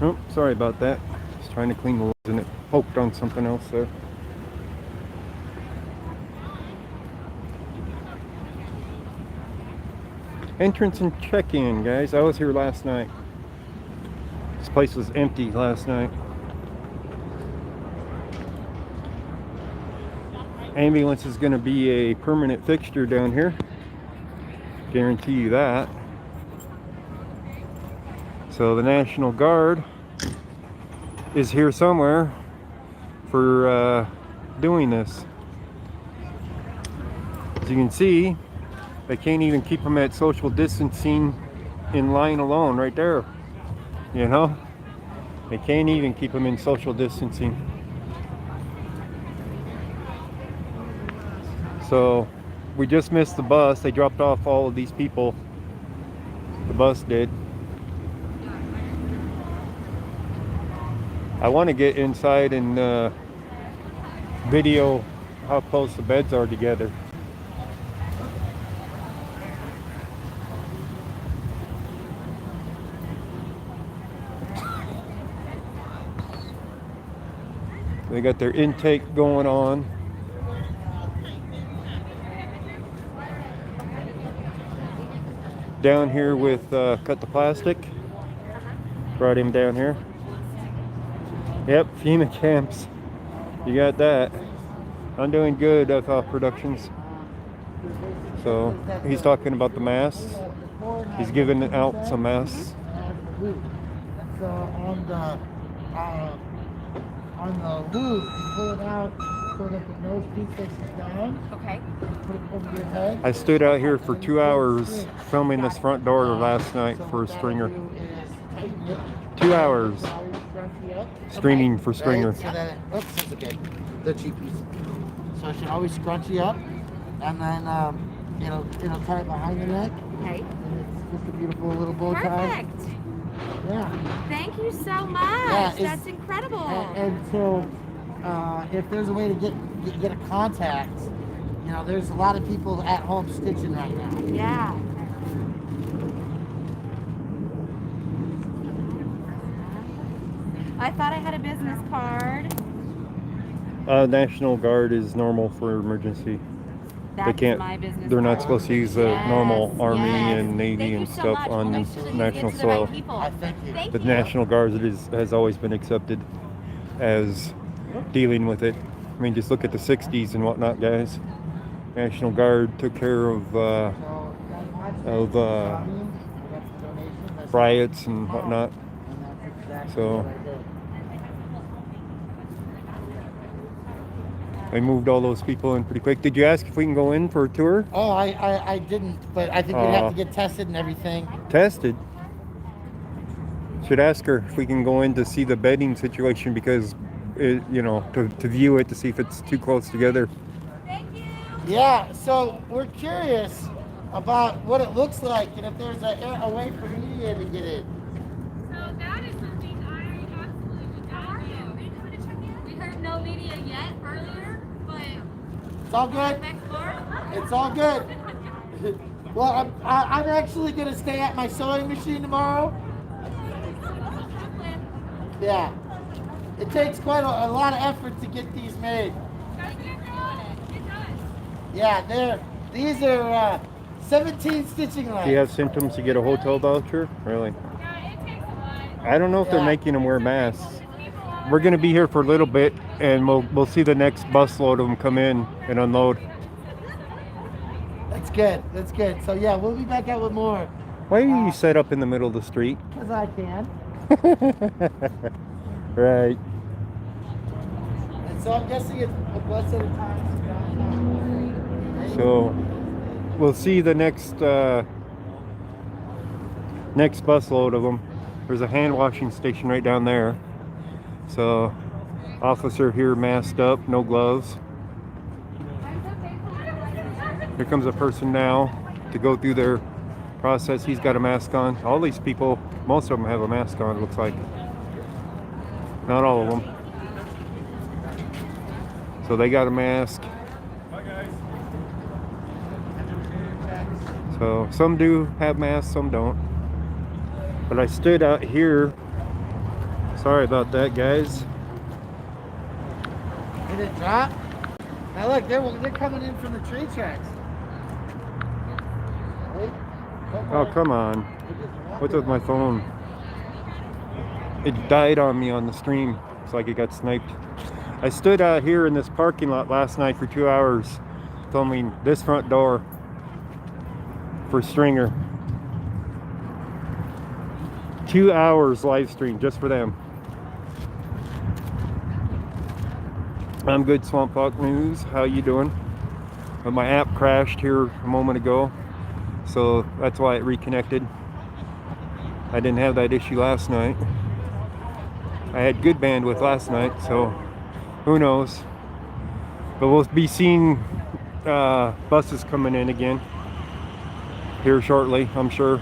Oh, sorry about that. Just trying to clean the lens and it poked on something else there. Entrance and check-in, guys. I was here last night. This place was empty last night. Ambulance is going to be a permanent fixture down here. Guarantee you that. So the National Guard is here somewhere for doing this. As you can see, they can't even keep them at social distancing in line alone right there. You know? They can't even keep them in social distancing. So we just missed the bus. They dropped off all of these people. The bus did. I want to get inside and video how close the beds are together. They got their intake going on. Down here with Cut the Plastic. Brought him down here. Yep, FEMA camps. You got that. I'm doing good, FL Productions. So he's talking about the masks. He's giving out some masks. So on the loop, you pull it out so that the nose piece faces down. Okay. Put it over your head. I stood out here for 2 hours filming this front door last night for Stringer. 2 hours streaming for Stringer. Right, so that it, oops, that's okay. The cheap piece. So it should always scrunch you up, and then it'll tie it behind the neck. Okay. And it's just a beautiful little bow tie. Perfect. Yeah. Thank you so much. Yeah, That's incredible. And so, if there's a way to get a contact, there's a lot of people at home stitching right now. Yeah. I thought I had a business card. National Guard is normal for emergency. That's They can't. my business They're not card. supposed to use the Yes, normal Army yes. and Navy Thank you and so stuff much. on We'll make sure that you national get to the right soil. people. I thank you. Thank The you. National Guard has always been accepted as dealing with it. I mean, just look at the 60s and whatnot, guys. National Guard took care of riots and whatnot. So they moved all those people in pretty quick. Did you ask if we can go in for a tour? Oh, I didn't, but I think we'd have to get tested and everything. Tested? Should ask her if we can go in to see the bedding situation because, to view it to see if it's too close together. Thank you. Yeah, so we're curious about what it looks like and if there's a way for media to get in. So that is something I absolutely would not do. We heard no media yet earlier, but It's all good. next door. It's all good. Well, I'm actually going to stay at my sewing machine tomorrow. Yeah. It takes quite a lot of effort to get these made. Gotta get on it. It does. Yeah, these are 17 stitching lines. Do you have symptoms to get a hotel voucher? Really? Yeah, it takes a lot. I don't know if they're Yeah. making them wear masks. We're going to be here for a little bit and we'll see the next busload of them come in and unload. That's good. That's good. So yeah, we'll be back out with more. Why are you set up in the middle of the street? Because I can. Right. And so I'm guessing it's a blessed at a time. So we'll see the next busload of them. There's a hand washing station right down there. So officer here masked up, no gloves. Here comes a person now to go through their process. He's got a mask on. All these people, most of them have a mask on, it looks like. Not all of them. So they got a mask. So some do have masks, some don't. But I stood out here Sorry about that, guys. Did it drop? Now look, they're coming in from the tree tracks. Wait, Oh, come on. What's with my phone? It died on me on the stream. It's like it got sniped. I stood out here in this parking lot last night for 2 hours filming this front door for Stringer. 2 hours live stream just for them. I'm good, Swamp Hawk News. How you doing? My app crashed here a moment ago, so that's why it reconnected. I didn't have that issue last night. I had good bandwidth last night, so who knows. But we'll be seeing buses coming in again here shortly, I'm sure.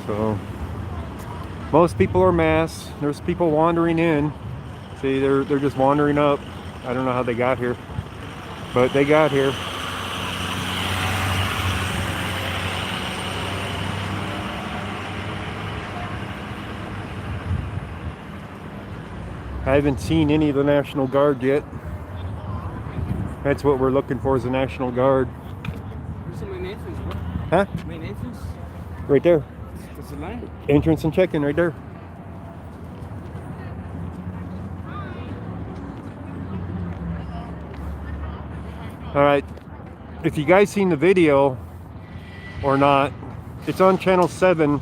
So most people are masked. There's people wandering in. See, they're just wandering up. I don't know how they got here, but they got here. I haven't seen any of the National Guard yet. That's what we're looking for, is the National Guard. Where's the main entrance, bro? Huh? Main entrance? Right there. That's the line. Entrance and check-in right there. All right. If you guys seen the video or not, it's on Channel 7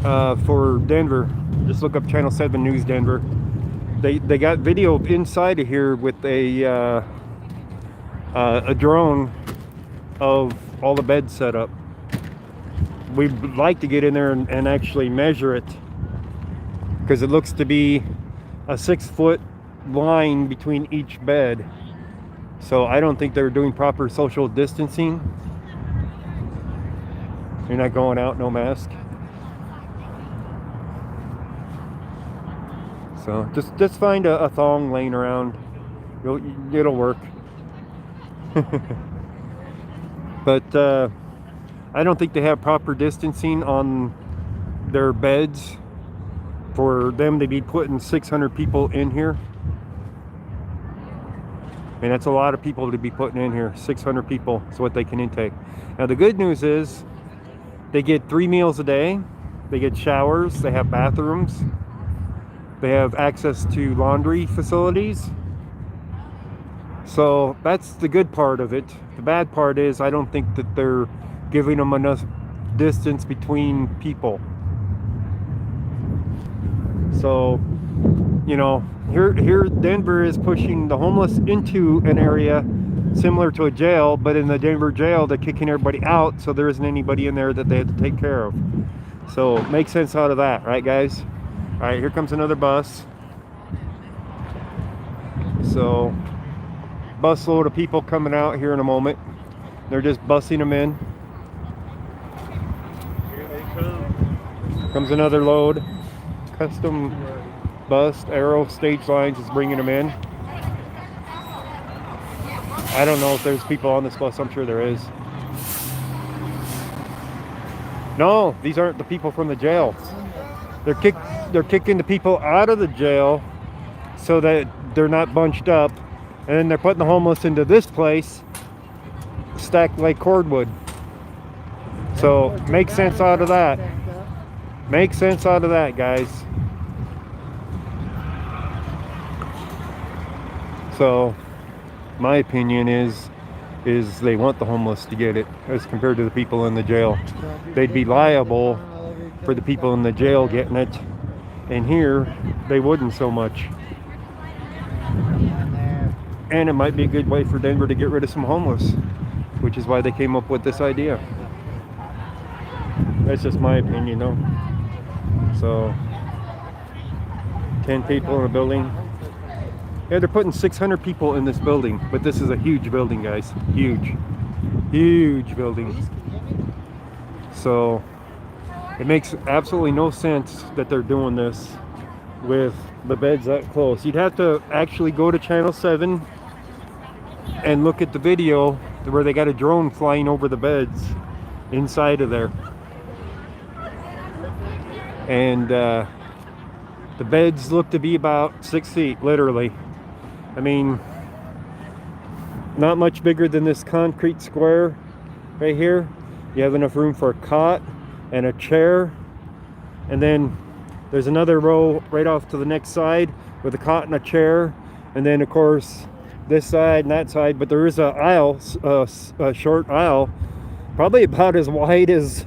for Denver. Just look up Channel 7 News Denver. They got video inside of here with a drone of all the beds set up. We'd like to get in there and actually measure it, because it looks to be a 6-foot line between each bed. So I don't think they're doing proper social distancing. You're not going out, no mask. So just find a thong laying around. It'll work. But I don't think they have proper distancing on their beds for them to be putting 600 people in here. I mean, that's a lot of people to be putting in here. 600 people is what they can intake. Now the good news is they get 3 meals a day. They get showers. They have bathrooms. They have access to laundry facilities. So that's the good part of it. The bad part is I don't think that they're giving them enough distance between people. So, you know, here Denver is pushing the homeless into an area similar to a jail, but in the Denver jail they're kicking everybody out, so there isn't anybody in there that they have to take care of. So make sense out of that, right guys? All right, here comes another bus. So busload of people coming out here in a moment. They're just bussing them in. Here they come. Comes another load. Custom bus, Arrow Stage Lines is bringing them in. I don't know if there's people on this bus. I'm sure there is. No, these aren't the people from the jail. They're kicking the people out of the jail so that they're not bunched up, and then they're putting the homeless into this place stacked like cordwood. So make sense out of that. Make sense out of that, guys. So my opinion is they want the homeless to get it as compared to the people in the jail. They'd be liable for the people in the jail getting it, and here they wouldn't so much. And it might be a good way for Denver to get rid of some homeless, which is why they came up with this idea. That's just my opinion though. So 10 people in a building. Yeah, they're putting 600 people in this building, but this is a huge building, guys. Huge building. So it makes absolutely no sense that they're doing this with the beds that close. You'd have to actually go to Channel 7 and look at the video where they got a drone flying over the beds inside of there. and the beds look to be about 6 feet, literally. I mean, not much bigger than this concrete square right here. You have enough room for a cot and a chair, and then there's another row right off to the next side with a cot and a chair, and then of course this side and that side. But there is a aisle, a short aisle, probably about as wide as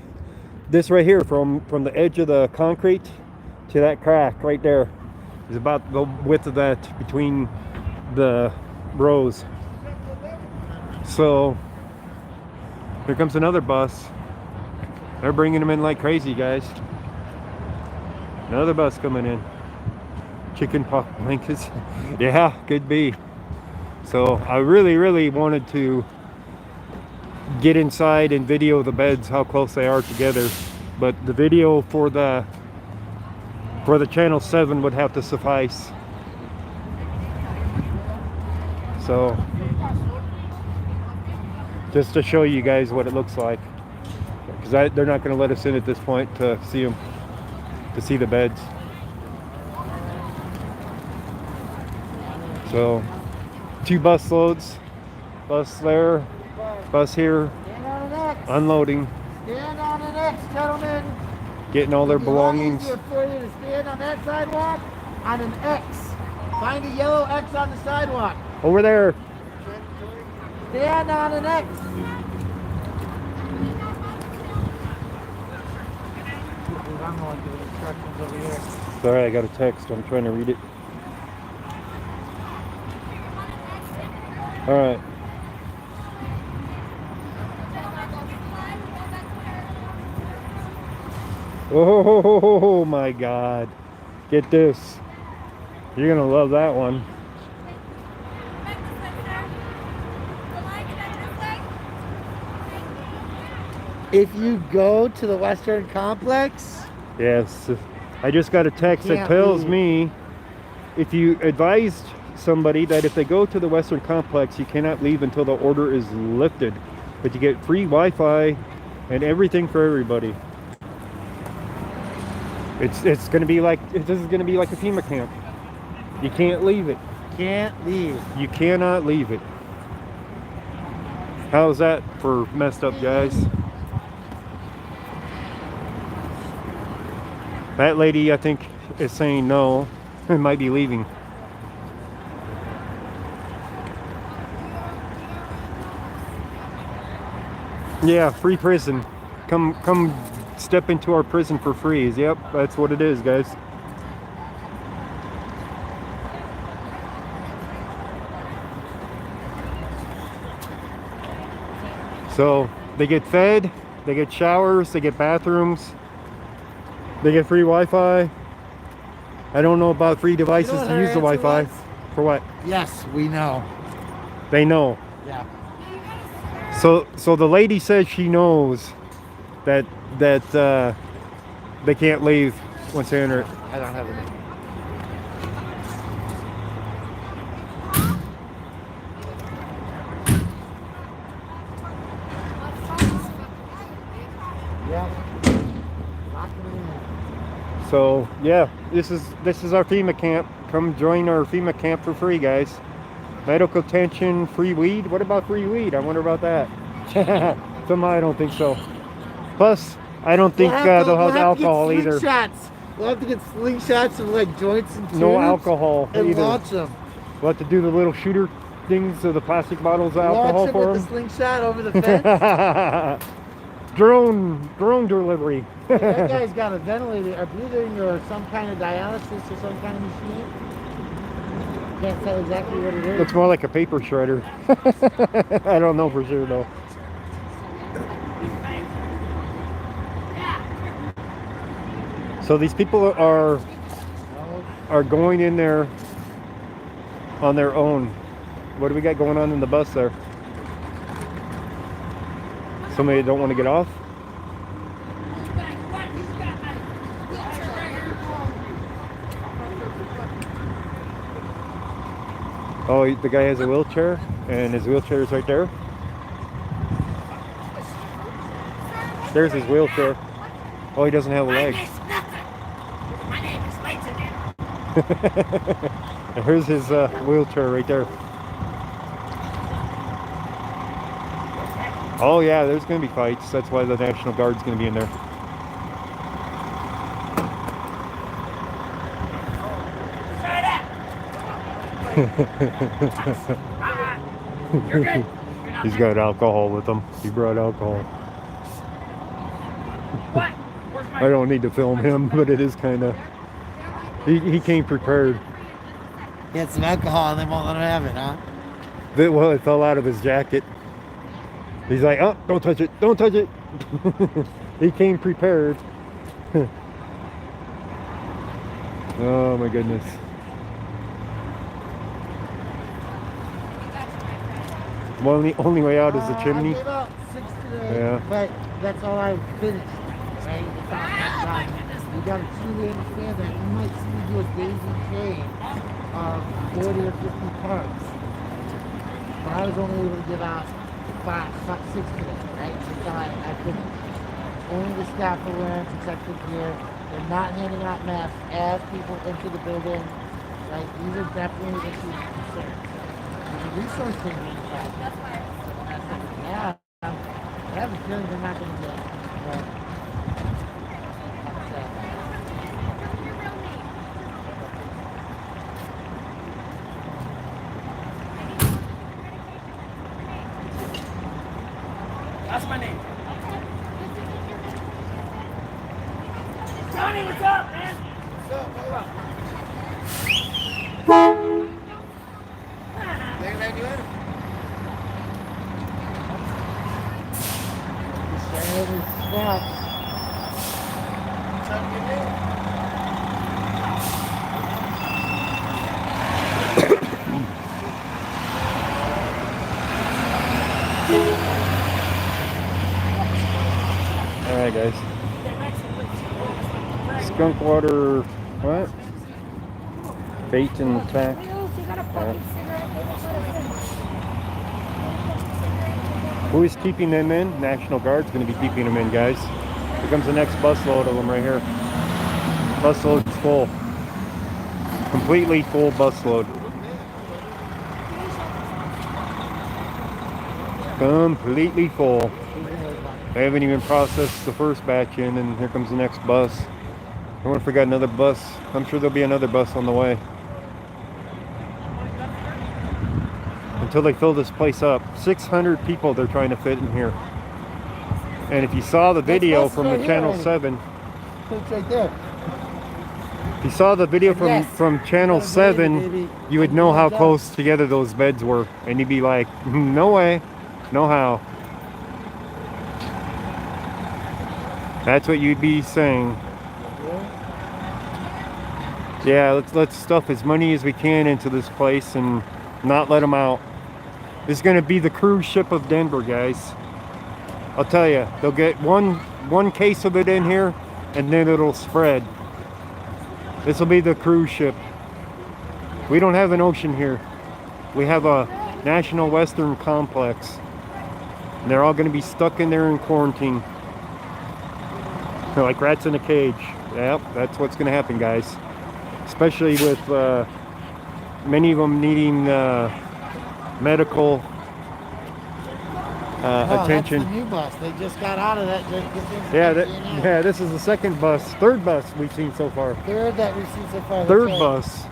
this right here, from the edge of the concrete to that crack right there. Is about the width of that between the rows. So here comes another bus. They're bringing them in like crazy, guys. Another bus coming in. Chicken pox blankets. Yeah, could be. So I really wanted to get inside and video the beds, how close they are together, but the video for the channel 7 would have to suffice. So just to show you guys what it looks like, because they're not going to let us in at this point to see them, to see the beds. So 2 bus loads, bus there, bus here, Stand on an X. unloading, Stand on an X, gentlemen. getting all their It'd be a lot belongings. easier for you to stand on that sidewalk on an X. Find a yellow X on the sidewalk. Over there. Stand on an X. I'm going to the instructions over here. Sorry, I got a text. I'm trying to read it. All right. Oh my God. Get this. You're going to love that one. If you go to the Western Complex, Yes. I just got a text that Can't tells leave. me if you advised somebody that if they go to the Western Complex, you cannot leave until the order is lifted. But you get free Wi-Fi and everything for everybody. It's going to be like, this is going to be like a FEMA camp. You can't leave it. can't leave. You cannot leave it. How's that for messed up, guys? That lady, I think, is saying no and might be leaving. Yeah, free prison. Come step into our prison for free. Yep, that's what it is, guys. So they get fed, they get showers, they get bathrooms, they get free Wi-Fi. I don't know about free devices what to her use the answer Wi-Fi. was? For what? Yes, we know. They know. Yeah. So the lady says she knows that they can't leave once they enter it. I don't have it. Yeah. Lock it in. So yeah, this is our FEMA camp. Come join our FEMA camp for free, guys. Medical attention, free weed. What about free weed? I wonder about that. Somehow I don't think so. Plus, I don't think they'll have alcohol either. Slingshots. We'll have to get slingshots of like joints and No tubes alcohol and either. launch them. We'll have to do the little shooter things of the plastic bottles of alcohol Launch them for with the them. slingshot over the fence. drone delivery. That guy's got a ventilator, a breathing, or some kind of dialysis or some kind of machine. Can't tell exactly what it is. Looks more like a paper shredder. I don't know for sure though. So these people are going in there on their own. What do we got going on in the bus there? Somebody that don't want to get off? Oh, the guy has a wheelchair, and his wheelchair is right there. There's his wheelchair. Oh, he doesn't have a leg. Here's his wheelchair right there. Oh yeah, there's gonna be fights. That's why the National Guard's gonna be in there. He's got alcohol with him. He brought alcohol. I don't need to film him, but it is kind of. He came prepared. He had some alcohol and they won't let him have it, huh? Well, it fell out of his jacket. He's like, oh, don't touch it, don't touch it. He came prepared. Oh my goodness. Well, the only way out is the chimney. I gave out 6 today, Yeah. but that's all I finished. Right? It's not that time. You gotta truly understand that. You might see me do a daisy chain of 40 or 50 parts. But I was only able to give out 6 today, right? So I finished. Only the staff are wearing protective gear. They're not handing out masks as people enter the building. Right? These are definitely issues of concern. There's a resource thing in the back. Yeah. I have a feeling they're not going to get it. But, That's my name. Johnny, what's up, man? What's up? What's up? Alright guys. Skunk water, what? Bait and attack. Who is keeping them in? National Guard's going to be keeping them in, guys. Here comes the next busload of them right here. Busload's full. Completely full busload. Completely full. They haven't even processed the first batch in, and here comes the next bus. I wonder if we got another bus. I'm sure there'll be another bus on the way. Until they fill this place up. 600 people they're trying to fit in here. And if you saw the video from the Channel 7, It's right there. if you saw the video Yes. from Channel Baby, 7, baby. you would know how Yeah. close together those beds were. And you'd be like, no way, no how. That's what you'd be saying. Yeah, let's stuff as many as we can into this place and not let them out. This is going to be the cruise ship of Denver, guys. I'll tell you, they'll get one case of it in here, and then it'll spread. This will be the cruise ship. We don't have an ocean here. We have a National Western Complex. And they're all going to be stuck in there in quarantine. They're like rats in a cage. Yep, that's what's going to happen, guys. Especially with many of them needing medical attention. That's the new bus. They just got out of that. Yeah, this is the second bus, third bus we've seen so far. Third that we've seen so far. Third Okay. bus.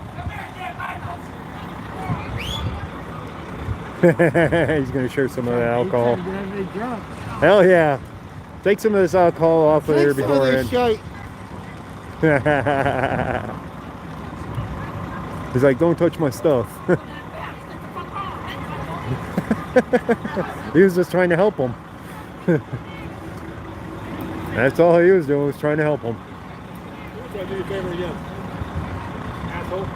He's going to share some of the alcohol. He's trying to get everybody drunk. Hell yeah. Take some of this alcohol off of there Take some of this beforehand. shite. He's like, don't touch my stuff. He was just trying to help him. That's all he was doing, was trying to help him. Try to do your favor again. Asshole.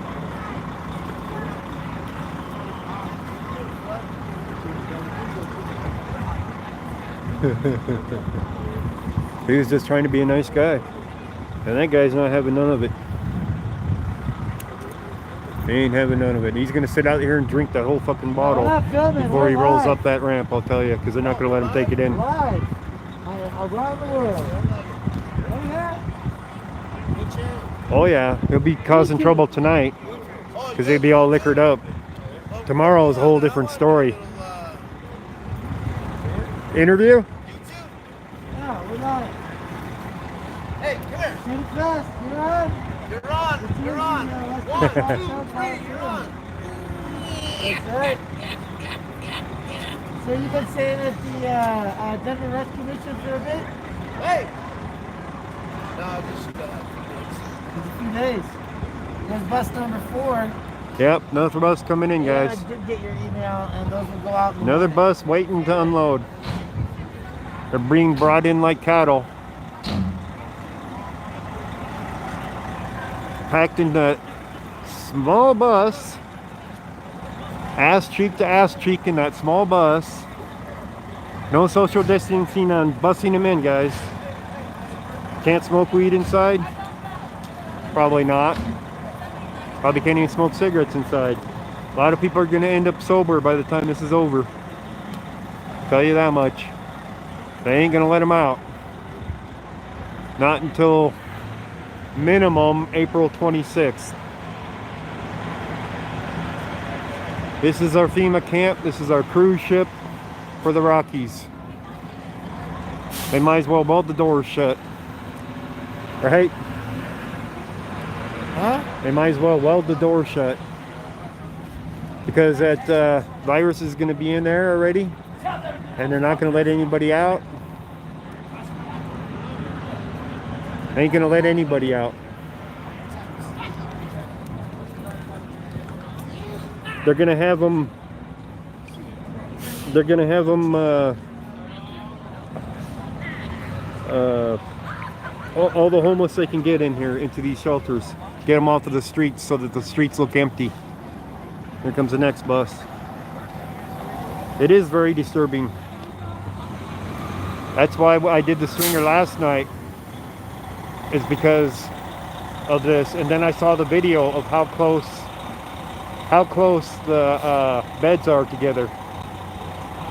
He was just trying to be a nice guy. And that guy's not having none of it. He ain't having none of it. He's going to sit out here and drink that whole fucking bottle not filming, before he we're rolls live. up that ramp, I'll tell you, because they're not going to let him take it in. Live. Around the world. Look at that. Oh yeah, he'll be causing trouble tonight because they'd be all liquored up. Tomorrow is a whole different story. Interview? Yeah, we're not. Hey, come here. Pretty fast, you're on. You're on. You're on. One, two, three, you're on. That's right. So you've been staying at the Denver Rec Commission for a bit? Hey. No, just Just a few days. There's bus number 4. Yep, another bus coming in, Yeah, guys. I did get your email, and those will go out in the Another morning. bus waiting to unload. They're being brought in like cattle. Packed in the small bus. Ass cheek to ass cheek in that small bus. No social distancing on bussing them in, guys. Can't smoke weed inside? Probably not. Probably can't even smoke cigarettes inside. A lot of people are going to end up sober by the time this is over. Tell you that much. They ain't going to let them out. Not until minimum April 26th. This is our FEMA camp. This is our cruise ship for the Rockies. They might as well bolt the doors shut. Right? Huh? They might as well weld the door shut. Because that virus is going to be in there already. And they're not going to let anybody out. They ain't going to let anybody out. They're going to have them. They're going to have them. All the homeless they can get in here into these shelters. Get them off of the streets so that the streets look empty. Here comes the next bus. It is very disturbing. That's why I did the swinger last night. Is because of this. And then I saw the video of how close the beds are together.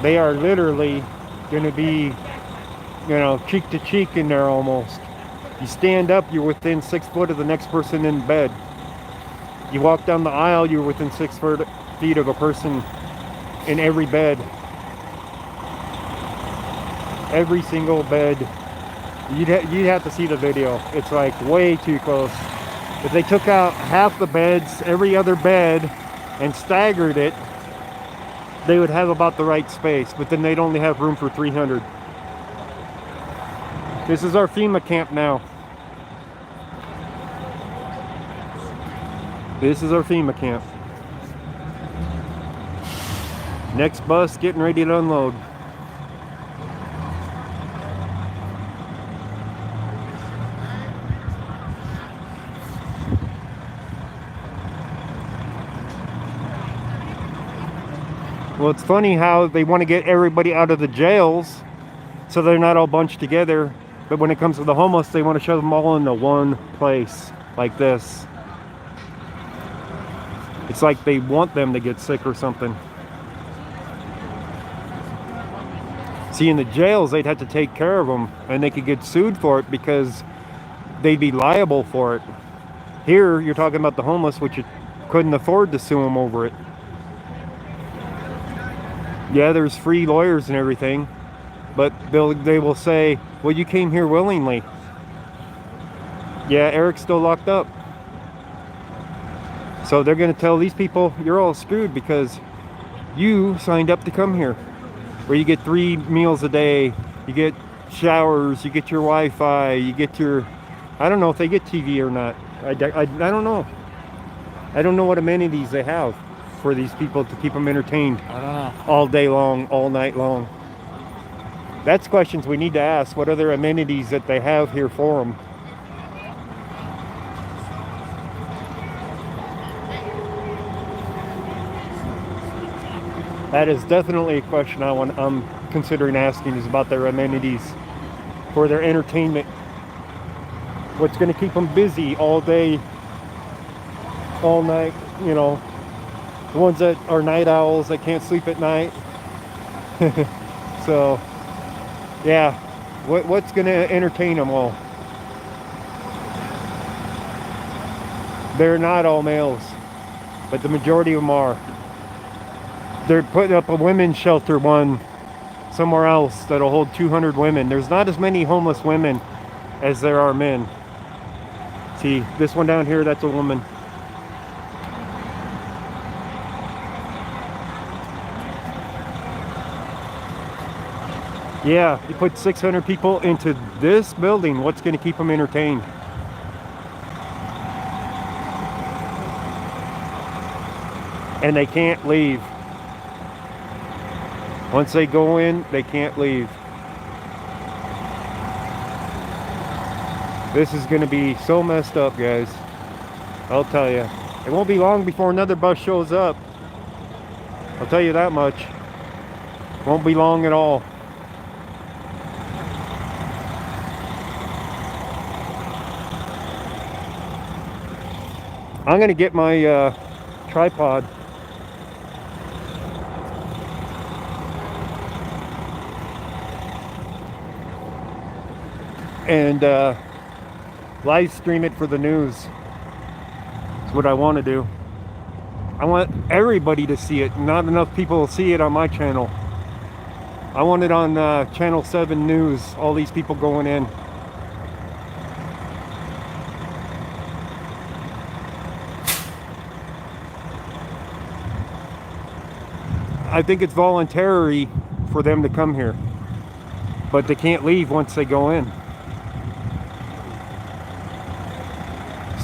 They are literally going to be, cheek to cheek in there almost. You stand up, you're within 6 foot of the next person in bed. You walk down the aisle, you're within 6 feet of a person in every bed. Every single bed. You'd have to see the video. It's like way too close. If they took out half the beds, every other bed, and staggered it, they would have about the right space, but then they'd only have room for 300. This is our FEMA camp now. This is our FEMA camp. Next bus getting ready to unload. Well, it's funny how they want to get everybody out of the jails so they're not all bunched together. But when it comes to the homeless, they want to shove them all into one place like this. It's like they want them to get sick or something. See, in the jails, they'd have to take care of them and they could get sued for it because they'd be liable for it. Here, you're talking about the homeless, which you couldn't afford to sue them over it. Yeah, there's free lawyers and everything, but they will say, well, you came here willingly. Yeah, Eric's still locked up. So they're going to tell these people, you're all screwed because you signed up to come here. Where you get 3 meals a day, you get showers, you get your Wi-Fi, you get your... I don't know if they get TV or not. I don't know. I don't know what amenities they have for these people to keep them entertained I don't know. all day long, all night long. That's questions we need to ask. What other amenities that they have here for them? That is definitely a question I'm considering asking, is about their amenities for their entertainment. What's going to keep them busy all day, all night, the ones that are night owls that can't sleep at night. So, yeah, what's going to entertain them all? They're not all males, but the majority of them are. They're putting up a women's shelter one somewhere else that'll hold 200 women. There's not as many homeless women as there are men. See, this one down here, that's a woman. Yeah, you put 600 people into this building. What's going to keep them entertained? And they can't leave. Once they go in, they can't leave. This is going to be so messed up, guys. I'll tell you. It won't be long before another bus shows up. I'll tell you that much. Won't be long at all. I'm gonna get my tripod. And live stream it for the news. That's what I want to do. I want everybody to see it. Not enough people see it on my channel. I want it on Channel 7 News. All these people going in. I think it's voluntary for them to come here, but they can't leave once they go in.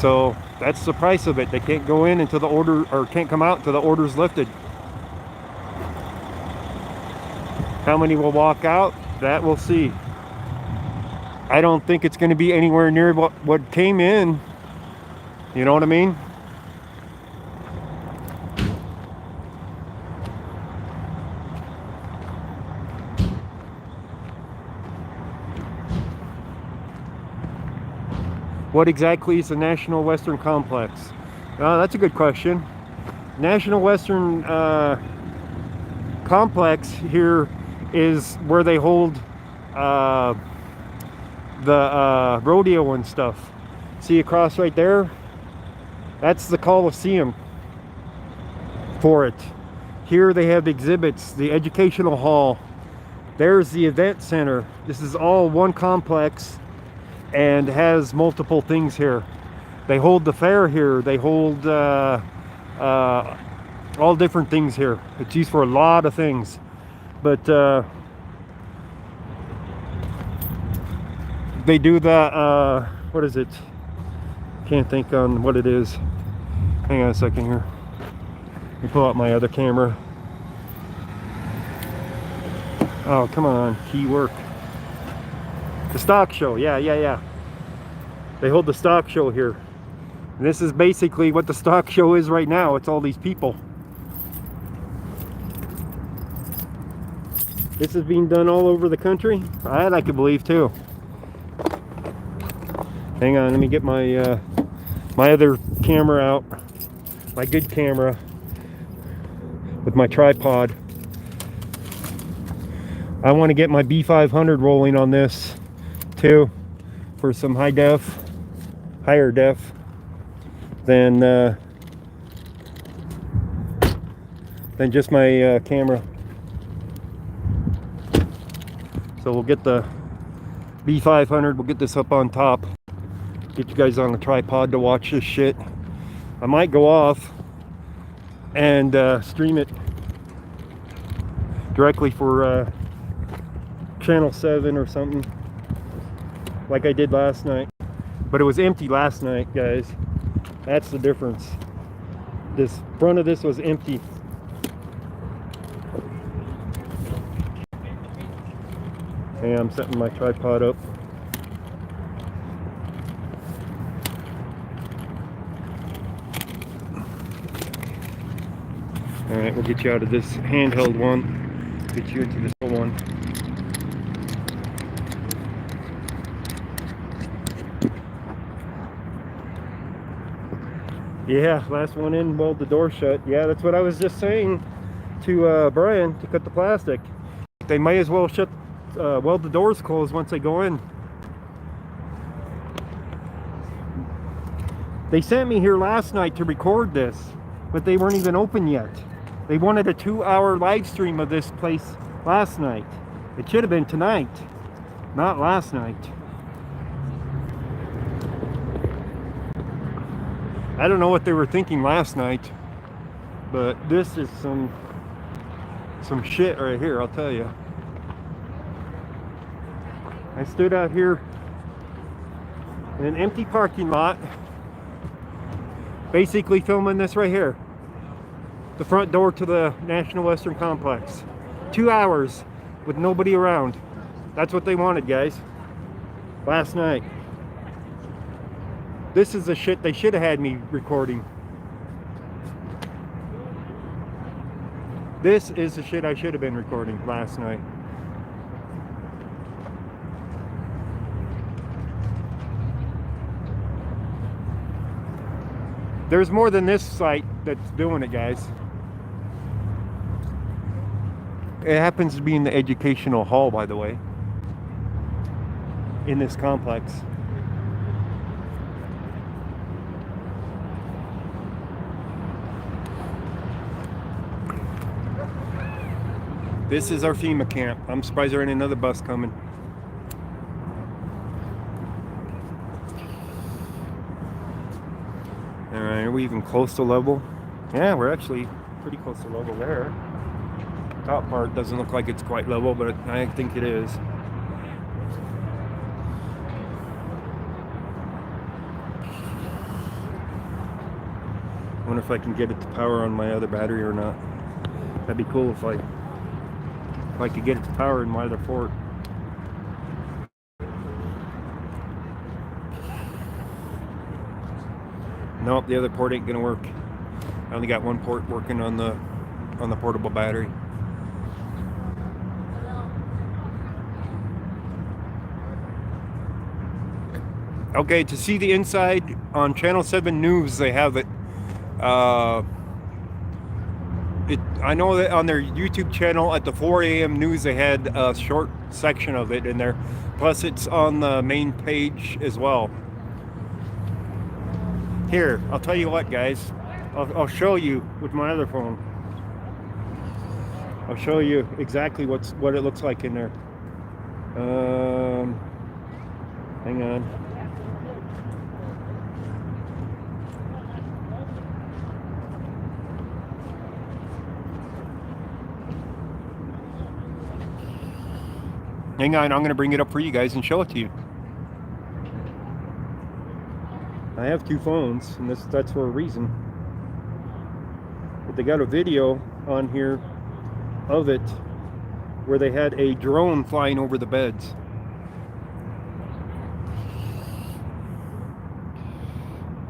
So that's the price of it. They can't go in until the order, or can't come out until the order's lifted. How many will walk out? That we'll see. I don't think it's going to be anywhere near what came in. You know what I mean? What exactly is the National Western Complex? That's a good question. National Western Complex here is where they hold the rodeo and stuff. See across right there? That's the Coliseum for it. Here they have exhibits, the educational hall. There's the event center. This is all one complex and has multiple things here. They hold the fair here. They hold all different things here. It's used for a lot of things. But they do the, what is it? Can't think on what it is. Hang on a second here. Let me pull out my other camera. Oh, come on, key work. The stock show, yeah. They hold the stock show here. And this is basically what the stock show is right now. It's all these people. This is being done all over the country. That I could believe too. Hang on, let me get my my other camera out. My good camera with my tripod. I want to get my B500 rolling on this too, for some higher def than just my camera. So we'll get the B500, we'll get this up on top, get you guys on the tripod to watch this shit. I might go off and stream it directly for Channel 7 or something, like I did last night. But it was empty last night, guys. That's the difference. This front of this was empty. Hey, I'm setting my tripod up. Alright, we'll get you out of this handheld one, get you into this one. Yeah, last one in, weld the door shut. Yeah, that's what I was just saying to Brian, to cut the plastic. They may as well weld the doors closed once they go in. They sent me here last night to record this, but they weren't even open yet. They wanted a 2-hour live stream of this place last night. It should have been tonight, not last night. I don't know what they were thinking last night, but this is some shit right here, I'll tell you. I stood out here in an empty parking lot, basically filming this right here. The front door to the National Western Complex. 2 hours with nobody around. That's what they wanted, guys. Last night. This is the shit they should have had me recording. This is the shit I should have been recording last night. There's more than this site that's doing it, guys. It happens to be in the educational hall, by the way, in this complex. This is our FEMA camp. I'm surprised there ain't another bus coming. Alright, are we even close to level? Yeah, we're actually pretty close to level there. Top part doesn't look like it's quite level, but I think it is. I wonder if I can get it to power on my other battery or not. That'd be cool if I could get it to power in my other port. Nope, the other port ain't gonna work. I only got one port working on the portable battery. Okay, to see the inside on Channel 7 News, they have it. I know that on their YouTube channel at the 4 a.m. news, they had a short section of it in there. Plus, it's on the main page as well. Here, I'll tell you what, guys. I'll show you with my other phone. I'll show you exactly what it looks like in there. Hang on. Hang on, I'm going to bring it up for you guys and show it to you. I have two phones, and that's for a reason. But they got a video on here of it where they had a drone flying over the beds.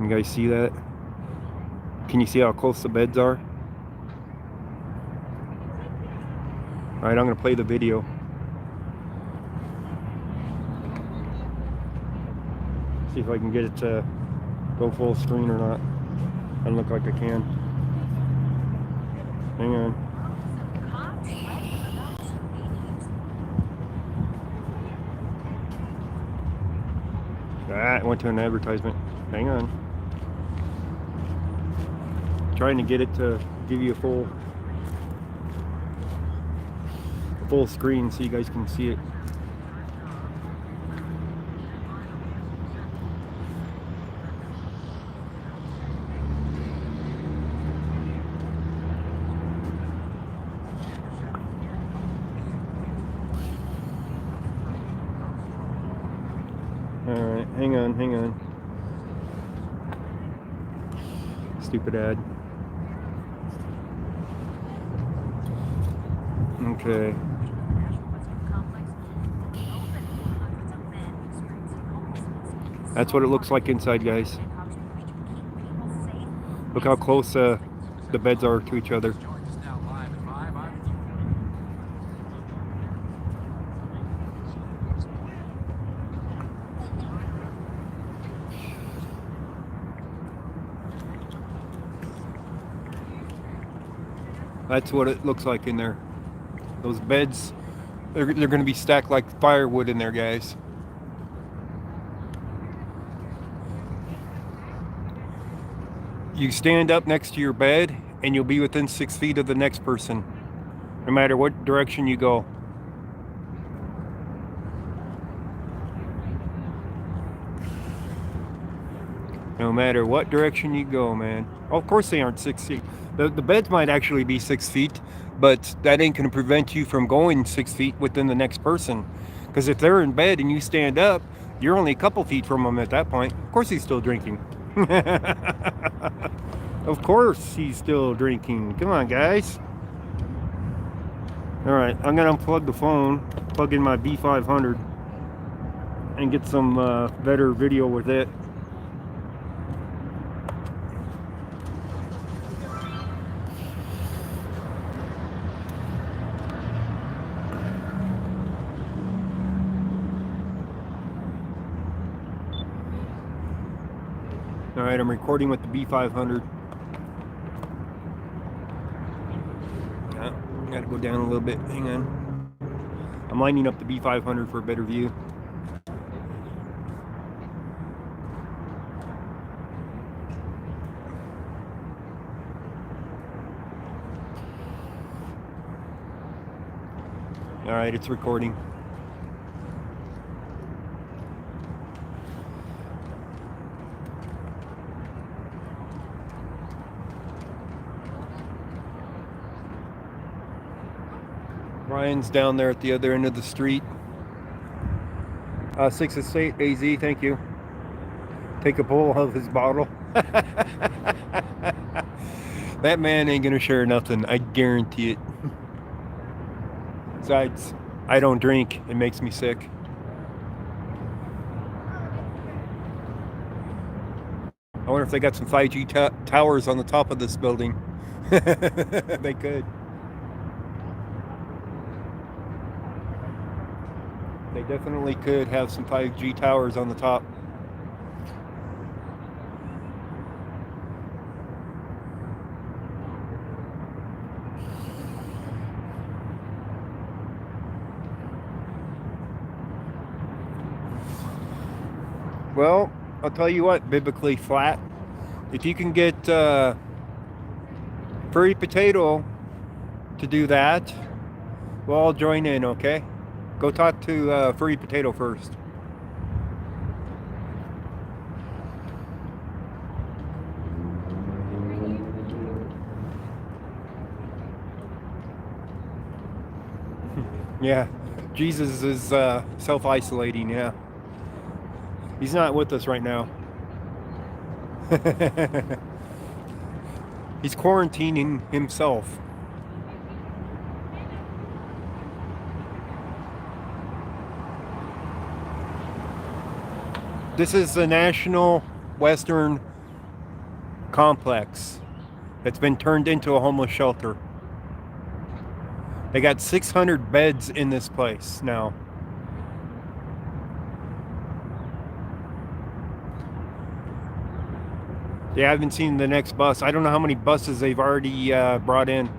You guys see that? Can you see how close the beds are? Alright, I'm going to play the video. See if I can get it to go full screen or not. Doesn't look like I can. Hang on. Ah, it went to an advertisement. Hang on. Trying to get it to give you a full screen so you guys can see it. Alright, hang on. Stupid ad. Okay. That's what it looks like inside, guys. Look how close the beds are to each other. That's what it looks like in there. Those beds, they're going to be stacked like firewood in there, guys. You stand up next to your bed and you'll be within 6 feet of the next person, no matter what direction you go. No matter what direction you go, man. Of course they aren't 6 feet. The beds might actually be 6 feet, but that ain't going to prevent you from going 6 feet within the next person. Because if they're in bed and you stand up, you're only a couple feet from them at that point. Of course he's still drinking. Of course he's still drinking. Come on, guys. All right, I'm going to unplug the phone, plug in my B500, and get some better video with it. All right, I'm recording with the B500. Gotta go down a little bit. Hang on. I'm lining up the B500 for a better view. All right, it's recording. Ryan's down there at the other end of the street. 6 Estate AZ, thank you. Take a pull of his bottle. That man ain't gonna share nothing, I guarantee it. Besides, I don't drink, it makes me sick. I wonder if they got some 5G towers on the top of this building. They could. They definitely could have some 5G towers on the top. Well, I'll tell you what, Biblically Flat, if you can get Furry Potato to do that, we'll all join in, okay? Go talk to Furry Potato first. Yeah, Jesus is self-isolating, yeah. He's not with us right now. He's quarantining himself. This is the National Western Complex that's been turned into a homeless shelter. They got 600 beds in this place now. Yeah, I haven't seen the next bus. I don't know how many buses they've already brought in.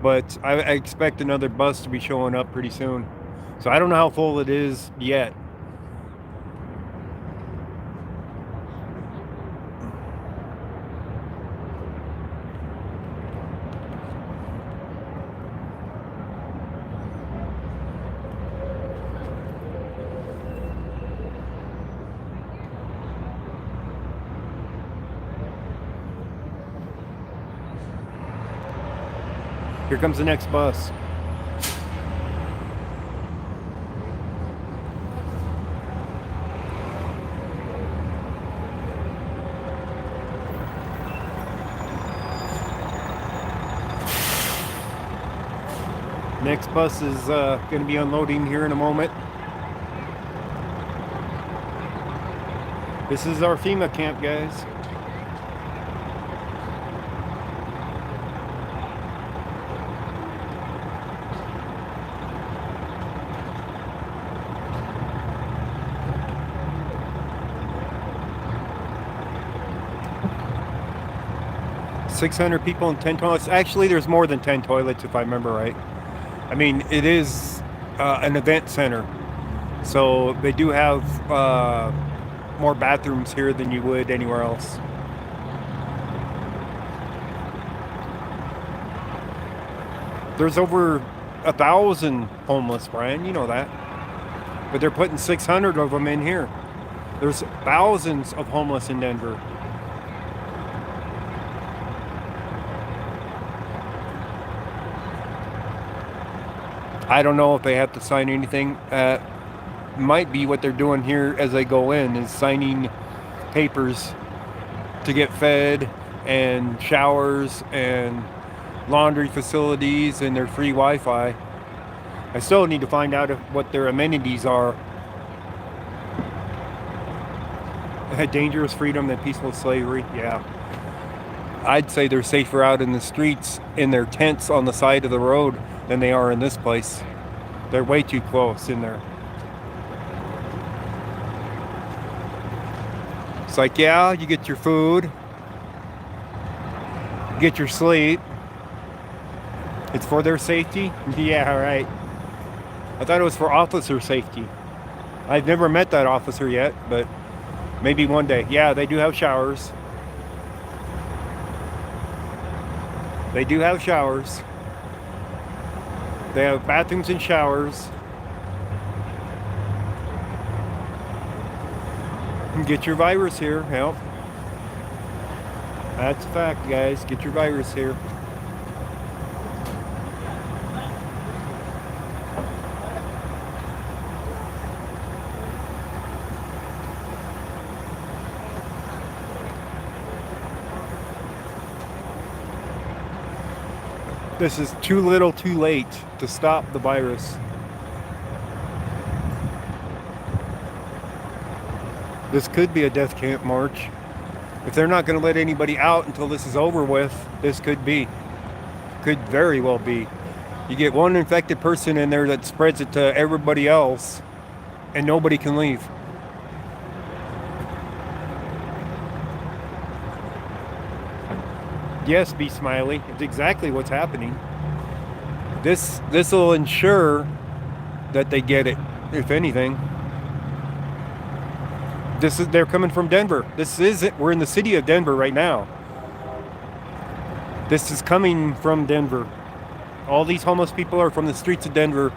But I expect another bus to be showing up pretty soon. So I don't know how full it is yet. Here comes the next bus. Next bus is going to be unloading here in a moment. This is our FEMA camp, guys. .600 people and 10 toilets. Actually, there's more than 10 toilets if I remember right. I mean, it is an event center, so they do have more bathrooms here than you would anywhere else. There's over 1,000 homeless, Brian. You know that. But they're putting 600 of them in here. There's thousands of homeless in Denver. I don't know if they have to sign anything. Might be what they're doing here as they go in is signing papers to get fed and showers and laundry facilities and their free Wi-Fi. I still need to find out what their amenities are. Dangerous freedom than peaceful slavery. Yeah. I'd say they're safer out in the streets in their tents on the side of the road than they are in this place. They're way too close in there. It's like, yeah, you get your food, you get your sleep. It's for their safety? Yeah, right. I thought it was for officer safety. I've never met that officer yet, but maybe one day. Yeah, they do have showers. They do have showers. They have bathrooms and showers. Get your virus here. Help. That's a fact, guys. Get your virus here. This is too little too late to stop the virus. This could be a death camp march. If they're not going to let anybody out until this is over with, this could very well be. You get one infected person in there that spreads it to everybody else, and nobody can leave. Yes, be smiley. It's exactly what's happening. This will ensure that they get it, if anything. They're coming from Denver. We're in the city of Denver right now. This is coming from Denver. All these homeless people are from the streets of Denver,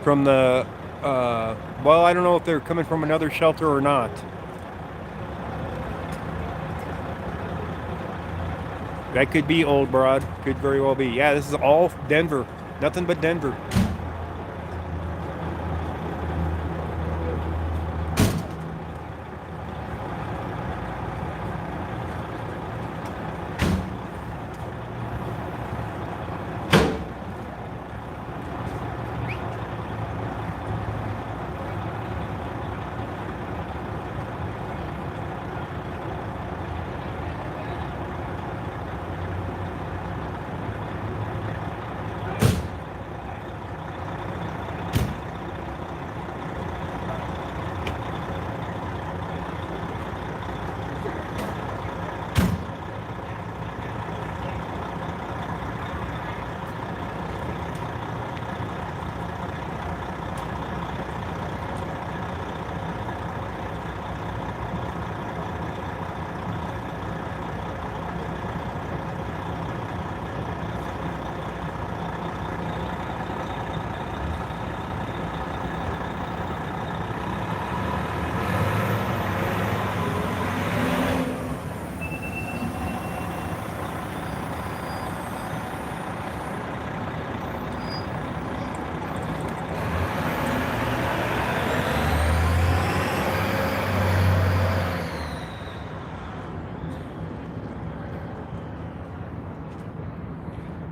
from the, well, I don't know if they're coming from another shelter or not. That could be Old Broad. Could very well be. Yeah, this is all Denver. Nothing but Denver.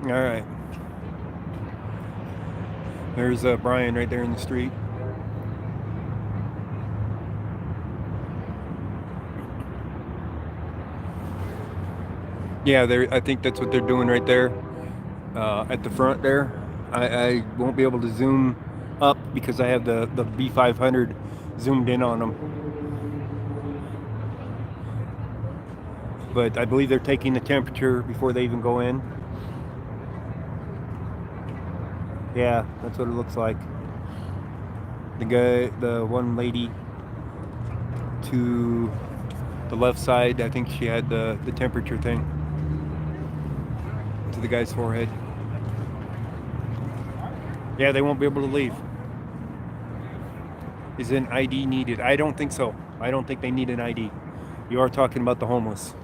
All right. There's Brian right there in the street. Yeah, I think that's what they're doing right there at the front there. I won't be able to zoom up because I have the B500 zoomed in on them. But I believe they're taking the temperature before they even go in. Yeah, that's what it looks like. The one lady to the left side, I think she had the temperature thing to the guy's forehead. Yeah, they won't be able to leave. Is an ID needed? I don't think so. I don't think they need an ID. You are talking about the homeless.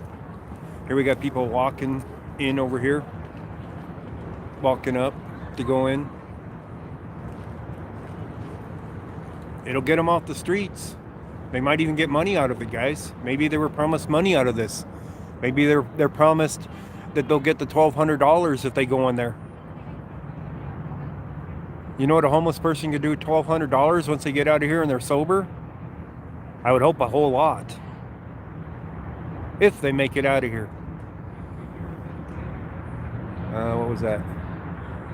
Here we got people walking in over here. Walking up to go in. It'll get them off the streets. They might even get money out of it, guys. Maybe they were promised money out of this. Maybe they're promised that they'll get the $1,200 if they go in there. You know what a homeless person could do with $1,200 once they get out of here and they're sober? I would hope a whole lot. If they make it out of here. What was that?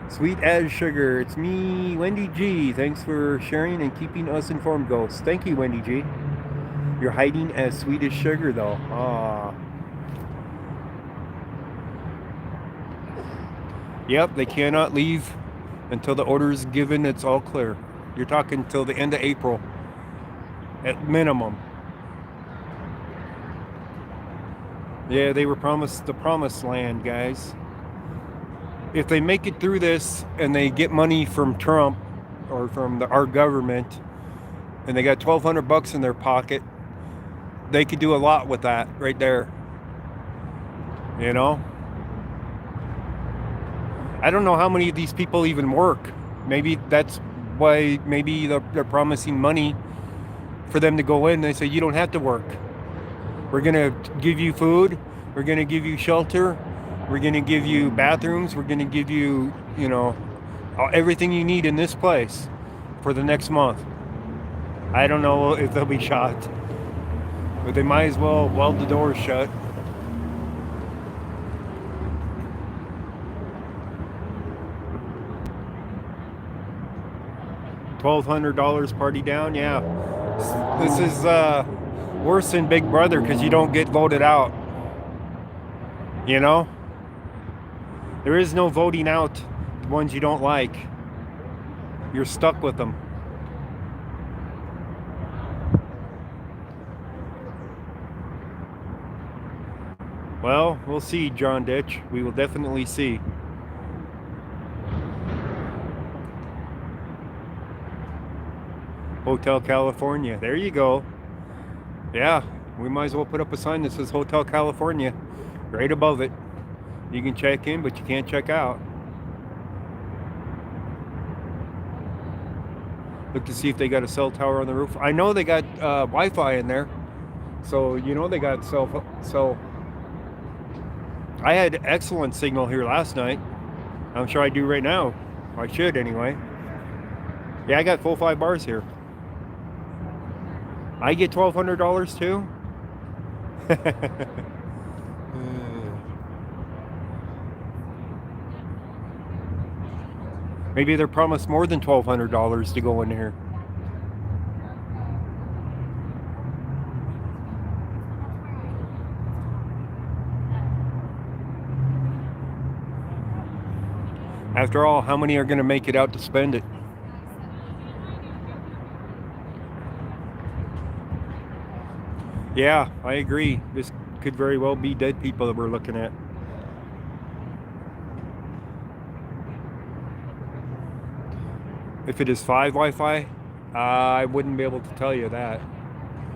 Sweet as sugar. It's me, Wendy G. Thanks for sharing and keeping us informed, Ghosts. Thank you, Wendy G. You're hiding as sweet as sugar, though. Ah. Yep, they cannot leave until the order is given. It's all clear. You're talking till the end of April, at minimum. Yeah, they were promised the promised land, guys. If they make it through this and they get money from Trump or from our government, and they got $1,200 in their pocket, they could do a lot with that right there. You know? I don't know how many of these people even work. Maybe that's why maybe they're promising money for them to go in. They say, you don't have to work. We're going to give you food. We're going to give you shelter. We're going to give you bathrooms. We're going to give you, you know, everything you need in this place for the next month. I don't know if they'll be shot, but they might as well weld the doors shut. $1,200 party down, yeah. This is worse than Big Brother because you don't get voted out. You know? There is no voting out the ones you don't like. You're stuck with them. Well, we'll see, John Ditch. We will definitely see. Hotel California. There you go. Yeah, we might as well put up a sign that says Hotel California right above it. You can check in, but you can't check out. Look to see if they got a cell tower on the roof. I know they got Wi-Fi in there. So, you know they got so I had excellent signal here last night. I'm sure I do right now. I should anyway. Yeah, I got full 5 bars here. I get $1,200 too? Maybe they're promised more than $1,200 to go in here. After all, how many are going to make it out to spend it? Yeah, I agree. This could very well be dead people that we're looking at. If it is 5 Wi-Fi, I wouldn't be able to tell you that.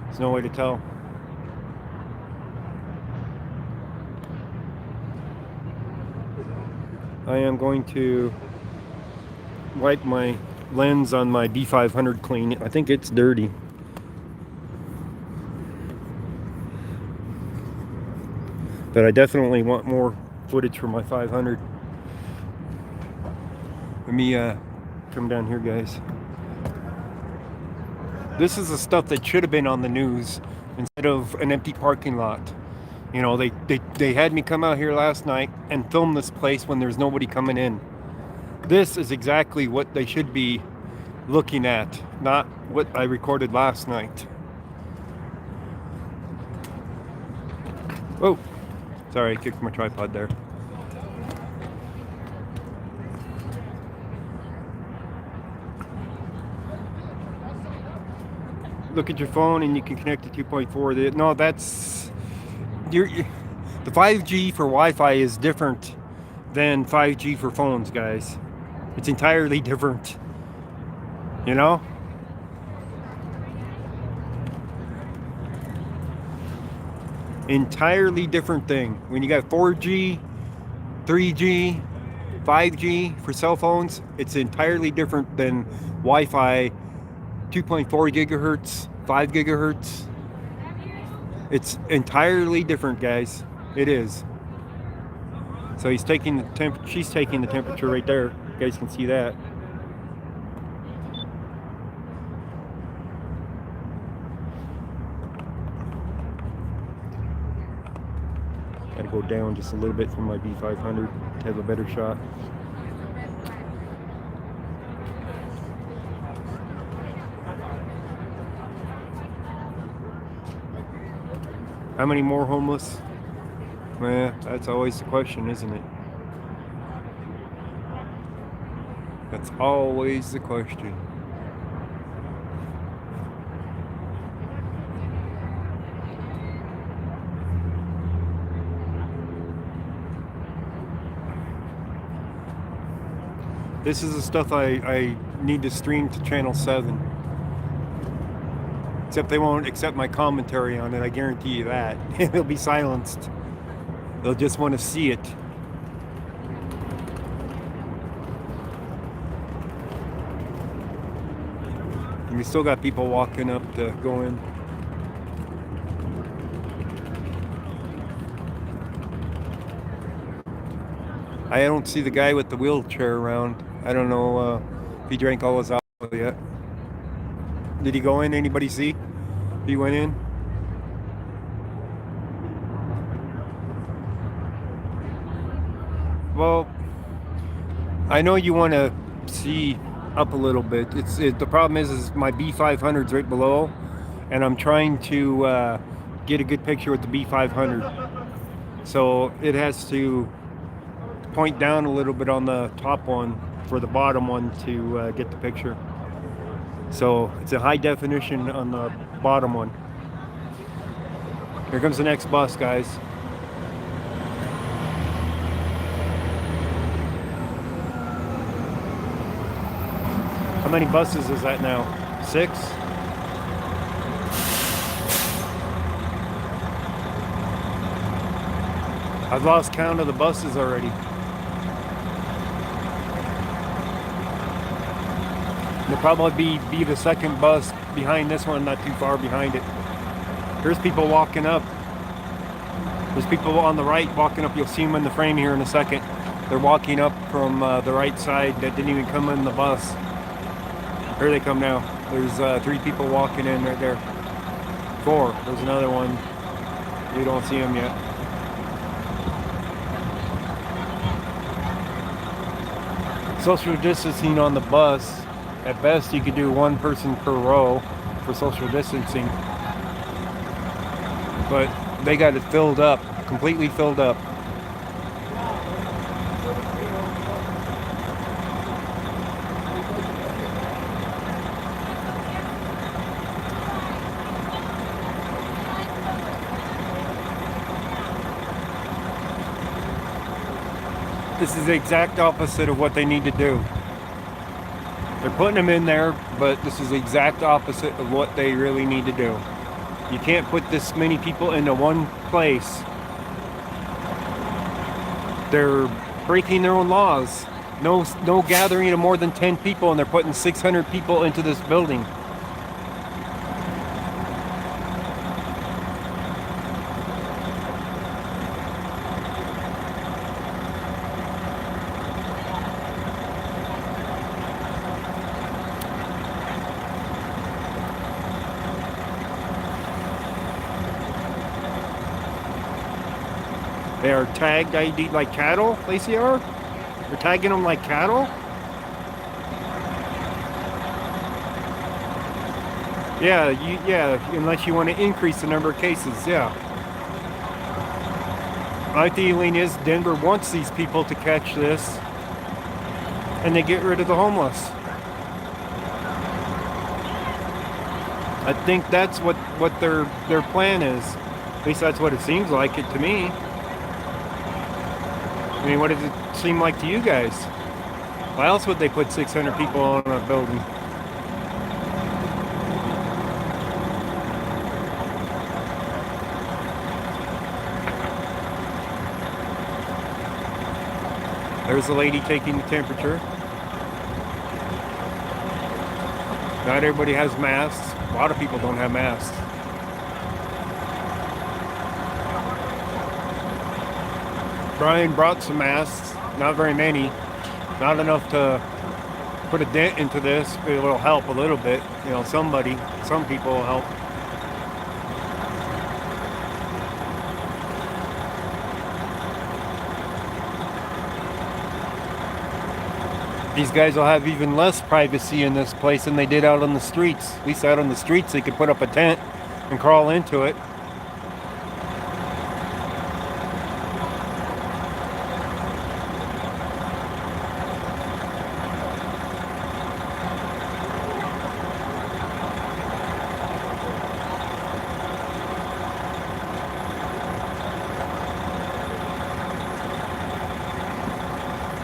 There's no way to tell. I am going to wipe my lens on my D500 clean. I think it's dirty. But I definitely want more footage for my 500. Let me come down here, guys. This is the stuff that should have been on the news instead of an empty parking lot. You know, they had me come out here last night and film this place when there's nobody coming in. This is exactly what they should be looking at, not what I recorded last night. Oh, sorry, I kicked my tripod there. Look at your phone and you can connect to 2.4. No, that's the 5G for Wi-Fi is different than 5G for phones, guys. It's entirely different. You know? Entirely different thing. When you got 4G, 3G, 5G for cell phones, it's entirely different than Wi-Fi 2.4 gigahertz, 5 gigahertz. It's entirely different, guys. It is. So he's taking the she's taking the temperature right there. You guys can see that. Gotta go down just a little bit from my B500 to have a better shot. How many more homeless? Well, that's always the question, isn't it? That's always the question. This is the stuff I need to stream to Channel 7. Except they won't accept my commentary on it, I guarantee you that. It'll be silenced. They'll just want to see it. And we still got people walking up to go in. I don't see the guy with the wheelchair around. I don't know if he drank all his alcohol yet. Did he go in? Anybody see? He went in? Well, I know you want to see up a little bit. The problem is my B500's right below, and I'm trying to get a good picture with the B500. So it has to point down a little bit on the top one for the bottom one to get the picture. So it's a high definition on the bottom one. Here comes the next bus, guys. How many buses is that now? 6? I've lost count of the buses already. It'll probably be the second bus behind this one, not too far behind it. There's people walking up. There's people on the right walking up. You'll see them in the frame here in a second. They're walking up from the right side that didn't even come in the bus. Here they come now. There's 3 people walking in right there. 4. There's another one. You don't see them yet. Social distancing on the bus. At best, you could do 1 person per row for social distancing. But they got it filled up, completely filled up. This is the exact opposite of what they need to do. They're putting them in there, but this is the exact opposite of what they really need to do. You can't put this many people into one place. They're breaking their own laws. No gathering of more than 10 people, and they're putting 600 people into this building. They are tagged ID like cattle, Lacey are? They're tagging them like cattle? Yeah, unless you want to increase the number of cases, yeah. My feeling is Denver wants these people to catch this and they get rid of the homeless. I think that's what their plan is. At least that's what it seems like it to me. I mean, what does it seem like to you guys? Why else would they put 600 people on a building? There's a lady taking the temperature. Not everybody has masks. A lot of people don't have masks. Brian brought some masks, not very many. Not enough to put a dent into this, but it'll help a little bit. You know, some people will help. These guys will have even less privacy in this place than they did out on the streets. At least out on the streets, they could put up a tent and crawl into it.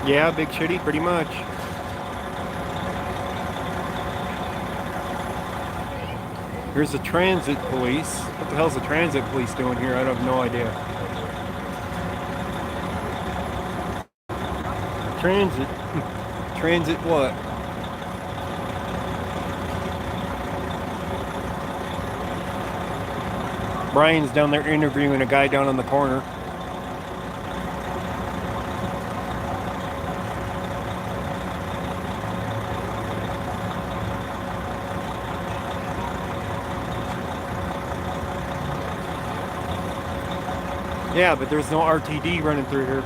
Yeah, Big Shitty, pretty much. Here's the transit police. What the hell's the transit police doing here? I have no idea. Transit? Transit what? Brian's down there interviewing a guy down on the corner. Yeah, but there's no RTD running through here.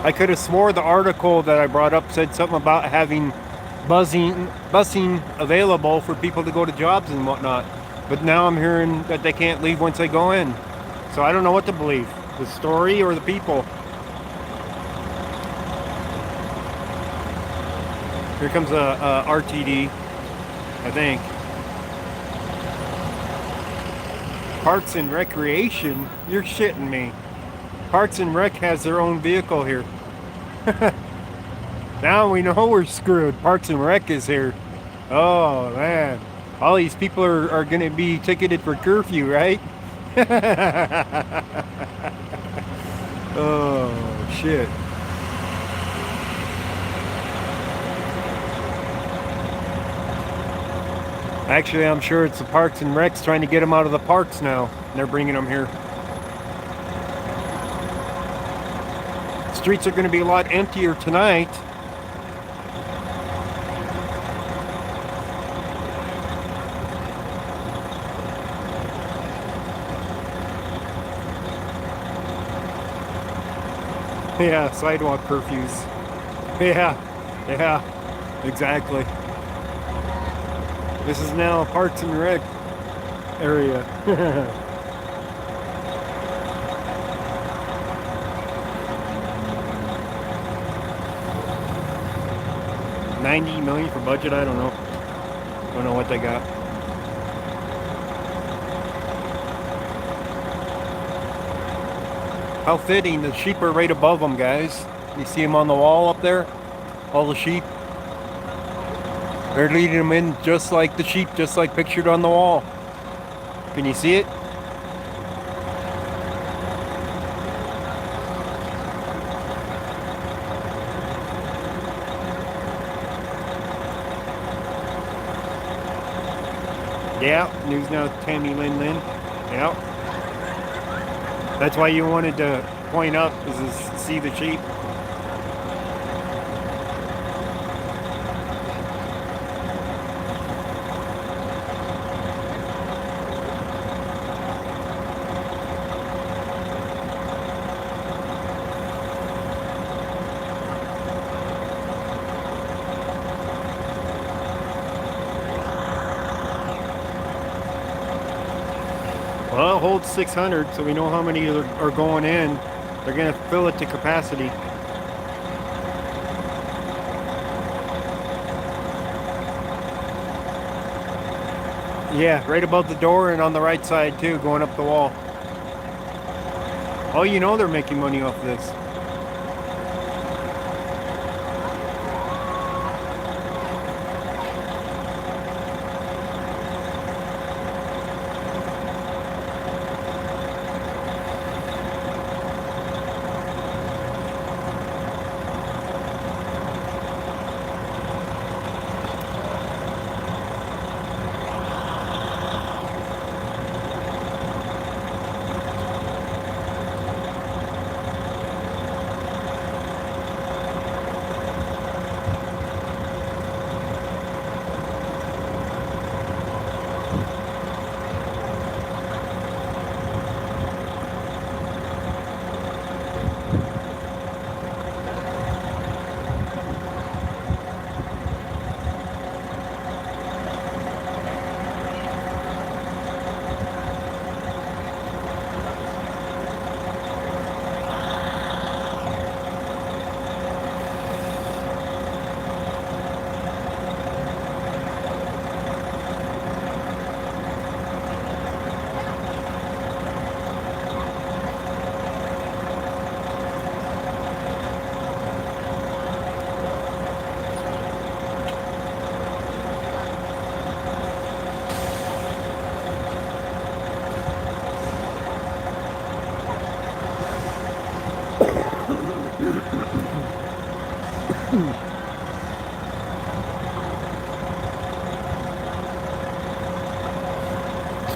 I could have swore the article that I brought up said something about having busing available for people to go to jobs and whatnot. But now I'm hearing that they can't leave once they go in. So I don't know what to believe, the story or the people. Here comes a RTD, I think. Parks and Recreation? You're shitting me. Parks and Rec has their own vehicle here. Now we know we're screwed. Parks and Rec is here. Oh, man. All these people are going to be ticketed for curfew, right? Oh, shit. Actually, I'm sure it's the Parks and Recs trying to get them out of the parks now. And they're bringing them here. Streets are going to be a lot emptier tonight. Yeah, sidewalk curfews. Yeah, exactly. This is now a Parks and Rec area. $90 million for budget? I don't know. Don't know what they got. How fitting, the sheep are right above them, guys. You see them on the wall up there? All the sheep. They're leading them in just like the sheep, just like pictured on the wall. Can you see it? Yeah, news now, Tammy Lin. Yeah. That's why you wanted to point up, is to see the sheep. Well, it holds 600, so we know how many are going in. They're going to fill it to capacity. Yeah, right above the door and on the right side too, going up the wall. Oh, you know they're making money off this.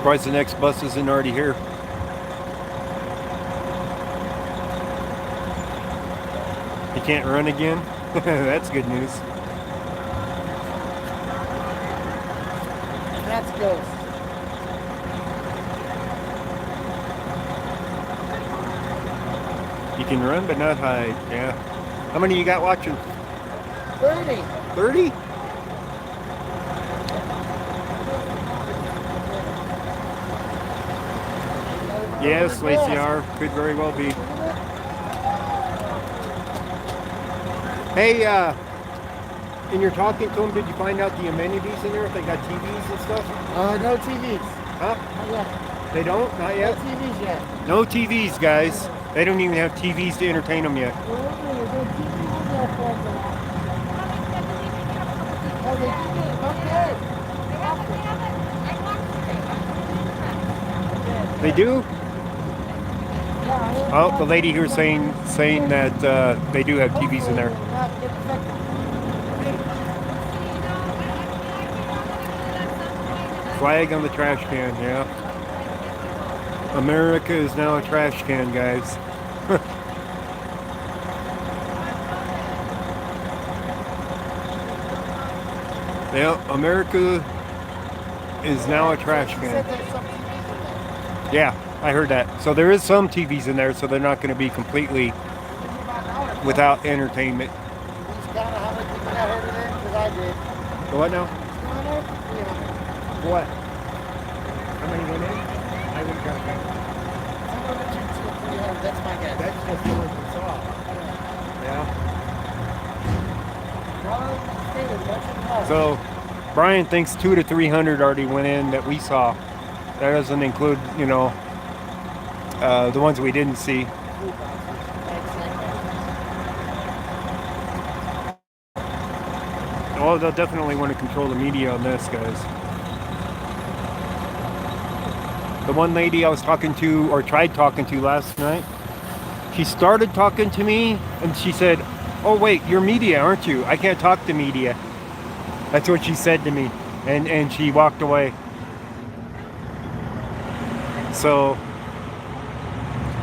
Surprised the next bus isn't already here. He can't run again? That's good news. That's Ghost. He can run but not hide. Yeah. How many you got watching? 30. 30? Yes, Lacey R. Could very well be. Hey, and you're talking to them, did you find out the amenities in there? If they got TVs and stuff? No TVs. Huh? Not yet. They don't? Not No yet? TVs yet. No TVs, guys. They don't even have TVs to entertain them yet. There's no TVs in there for them. Oh, they do? Okay. They do? Yeah, Oh, the lady here saying that they do have TVs in there. Flag on the trash can, yeah. America is now a trash can, guys. Yeah, America is now a trash can. Yeah, I heard that. So there is some TVs in there, so they're not going to be completely without entertainment. The what now? What? How many went in? I wouldn't count that. That's my guess. That's just the ones we saw. Yeah. So Brian thinks 200 to 300 already went in that we saw. That doesn't include, you know, the ones we didn't see. Oh, they'll definitely want to control the media on this, guys. The one lady I was talking to, or tried talking to last night, she started talking to me and she said, "Oh wait, you're media, aren't you? I can't talk to media." That's what she said to me, and she walked away. So,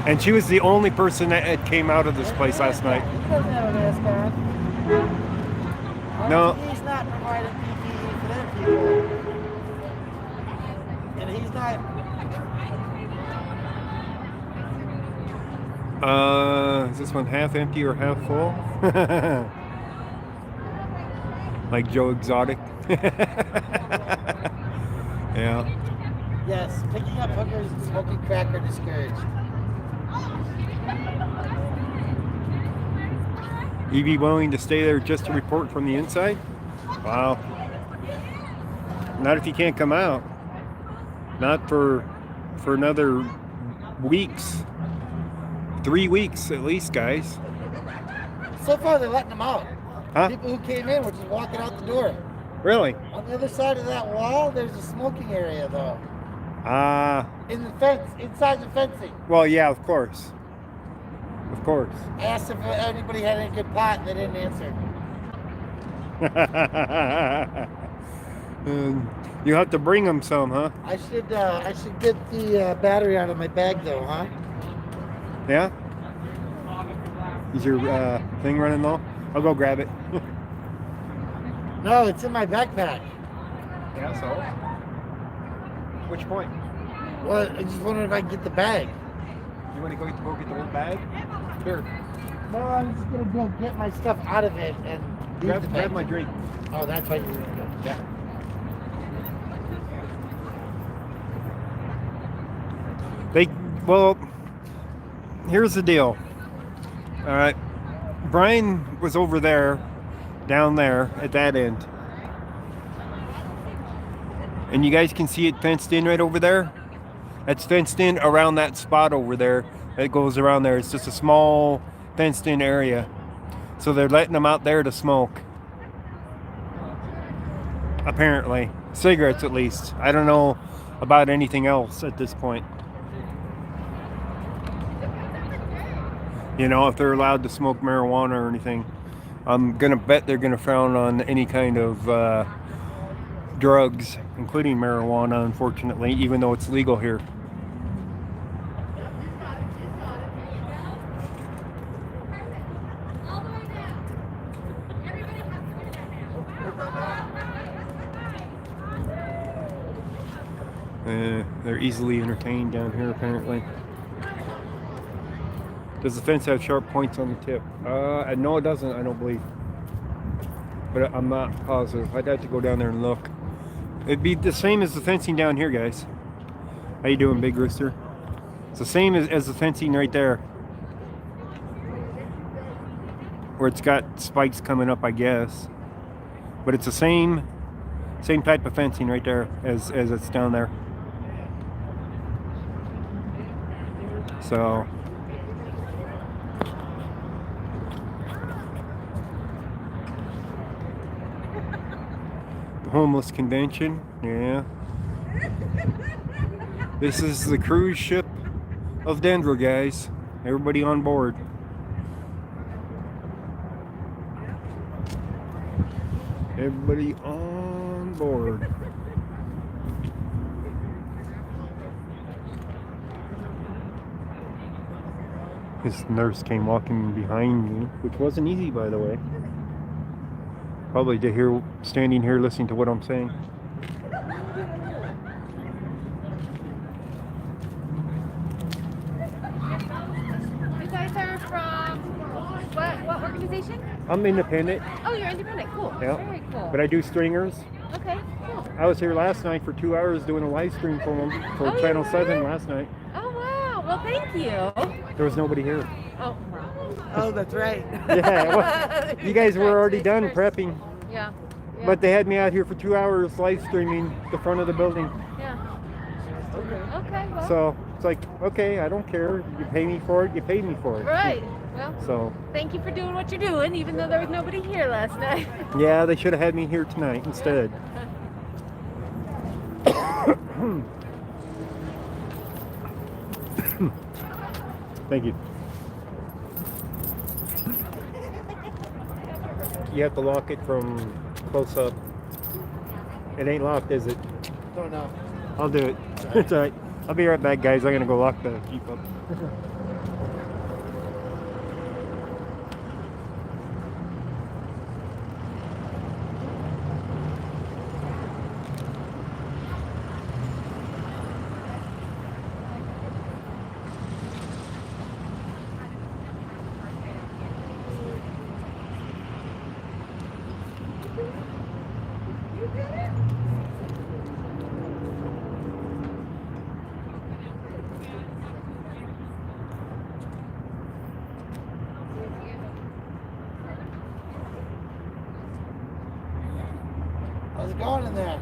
and she was the only person that had came out of this place last night. He doesn't have a mask on. No. He's not providing PPE for them people. And he's not. Is this one half empty or half full? Like Joe Exotic. Yeah. Yes, picking up hookers and smoking crack are discouraged. You be willing to stay there just to report from the inside? Wow. Not if you can't come out. Not for another weeks. 3 weeks at least, guys. So far, they're letting them out. Huh? People who came in were just walking out the door. Really? On the other side of that wall, there's a smoking area, though. In the fence, inside the fencing. Well, yeah, of course. Of course. I asked if anybody had any good pot, and they didn't answer. You have to bring them some, huh? I should get the battery out of my bag, though, huh? Yeah? Is your thing running low? I'll go grab it. No, it's in my backpack. Yeah, so? Which point? Well, I just wondered if I can get the bag. You want to go get the whole bag? Sure. No, I'm just gonna go get my stuff out of it and leave the bag. Grab my drink. Oh, that's why you're gonna go. Yeah. Well, here's the deal. All right. Brian was over there, down there at that end. And you guys can see it fenced in right over there. That's fenced in around that spot over there. It goes around there. It's just a small fenced in area. So they're letting them out there to smoke. Apparently. Cigarettes at least. I don't know about anything else at this point. You know, if they're allowed to smoke marijuana or anything. I'm going to bet they're going to frown on any kind of drugs, including marijuana, unfortunately, even though it's legal here. All the way down. Everybody has to do that. They're easily entertained down here, apparently. Does the fence have sharp points on the tip? No, it doesn't, I don't believe. But I'm not positive. I'd have to go down there and look. It'd be the same as the fencing down here, guys. How you doing, Big Rooster? It's the same as the fencing right there. Where it's got spikes coming up, I guess. But it's the same type of fencing right there as it's down there. So homeless convention, yeah. This is the cruise ship of Denver, guys. Everybody on board. Everybody on board. This nurse came walking behind me, which wasn't easy, by the way. Probably to hear, standing here listening to what I'm saying. You guys are from what organization? I'm independent, Oh, you're independent. Cool. Yeah. Very cool. but I do stringers. Okay. Cool. I was here last night for 2 hours doing a live stream for them for Oh, you Channel were? 7 last night. Oh wow. Well, thank you. There was nobody here. Oh. Wow. Oh, that's right. Yeah, well, you guys were already done prepping, Yeah. Yeah. but they had me out here for 2 hours live streaming the front of the building. Yeah. Okay. Well. So it's like, okay, I don't care. You pay me for it, you pay me for it. Right. Well, So thank you for doing what you're doing, even though there was nobody here last night. yeah, they should have had me here tonight instead. Thank you. You have to lock it from close up. It ain't locked, is it? Don't know. I'll do it. It's alright. I'll be right back, guys. I'm gonna go lock the Jeep up. How's it going in there?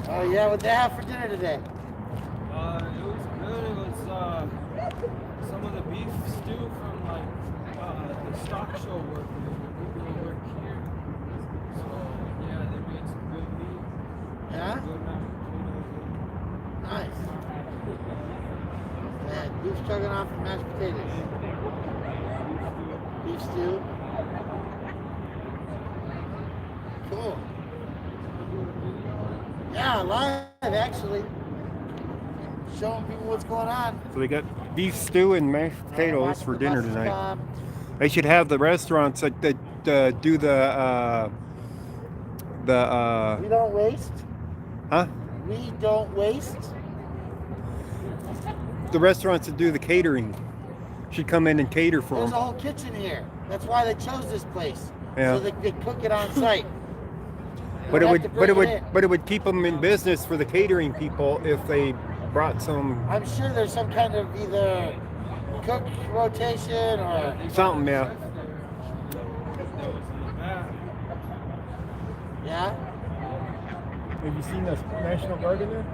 Oh yeah, what'd they have for dinner today? It was good. It was some of the beef stew from like the stock show work. We work here. So yeah, they made some good meat. Yeah? Good mashed potatoes. Nice. Beef stroganoff and mashed potatoes. Beef stew. Cool. Yeah, live actually. Showing people what's going on. So they got beef stew and mashed potatoes Watch for the dinner buses tonight. come. They should have the restaurants that do the We don't waste. huh? We don't waste. The restaurants that do the catering should come in and cater for There's a them. whole kitchen here. That's why they chose this place. Yeah. So they could cook it on site. But it have would, to but bring it would, in. but it would keep them in business for the catering people if they brought some I'm sure there's some kind of either cook rotation or something. Yeah. yeah. Have you seen the National Guard in there?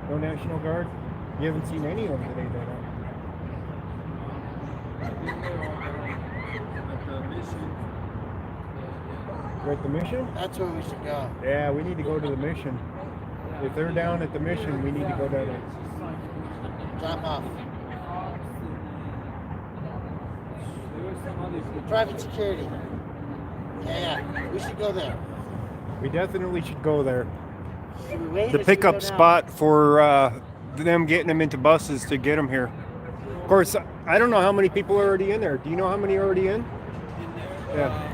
No National Guard? You haven't seen any of them today, then? You're at the mission? That's where we should go. Yeah, we need to go to the mission. If they're down at the mission, we need to go down there. Drop off. other people. Private security. Yeah, we should go there. We definitely should go there. Should we wait The or should we pickup go now? spot for them getting them into buses to get them here. Of course, I don't know how many people are already in there. Do you know how many are already in? In there. Yeah.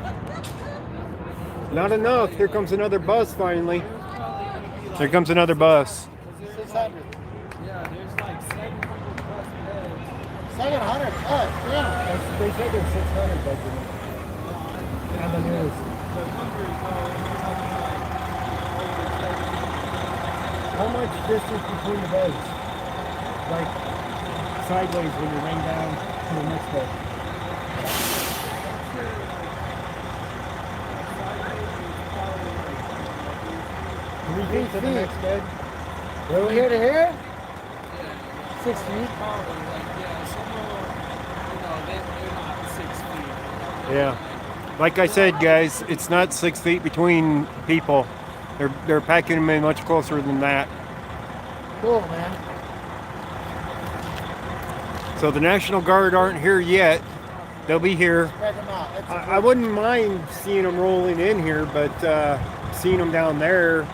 Not enough. Here comes another bus finally. There's probably gonna be like, Here comes another bus. 600. yeah, there's like 700 plus beds. 700 plus, yeah. They said there's 600 beds in On the news. The numbers are like over 70. How much distance between the beds? Like sideways when you rain down to the next bed. Three feet to the next bed. From here to here? 6 feet. Probably like, yeah, somewhere, they're not 6 feet. Yeah. Like I said, guys, it's not 6 feet between people. They're packing them in much closer than that. Cool, man. So the National Guard aren't here yet. They'll be here. Spread them out. That's I wouldn't mind seeing them rolling in here, but seeing them down there,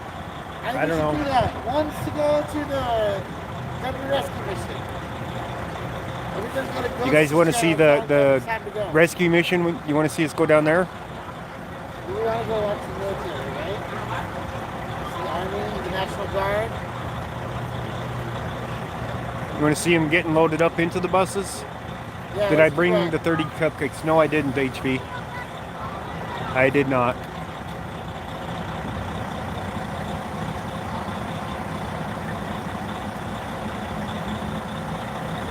I don't know. Do that. One's to go to the government rescue mission. Everybody's got to go. you guys want to see the Time to go. rescue mission? You want to see us go down there? We want to go watch the military, right? The Army, the National Guard. You want to see them getting loaded up into the buses? Yeah, Did I let's do bring that. the 30 cupcakes? No, I didn't, HB. I did not.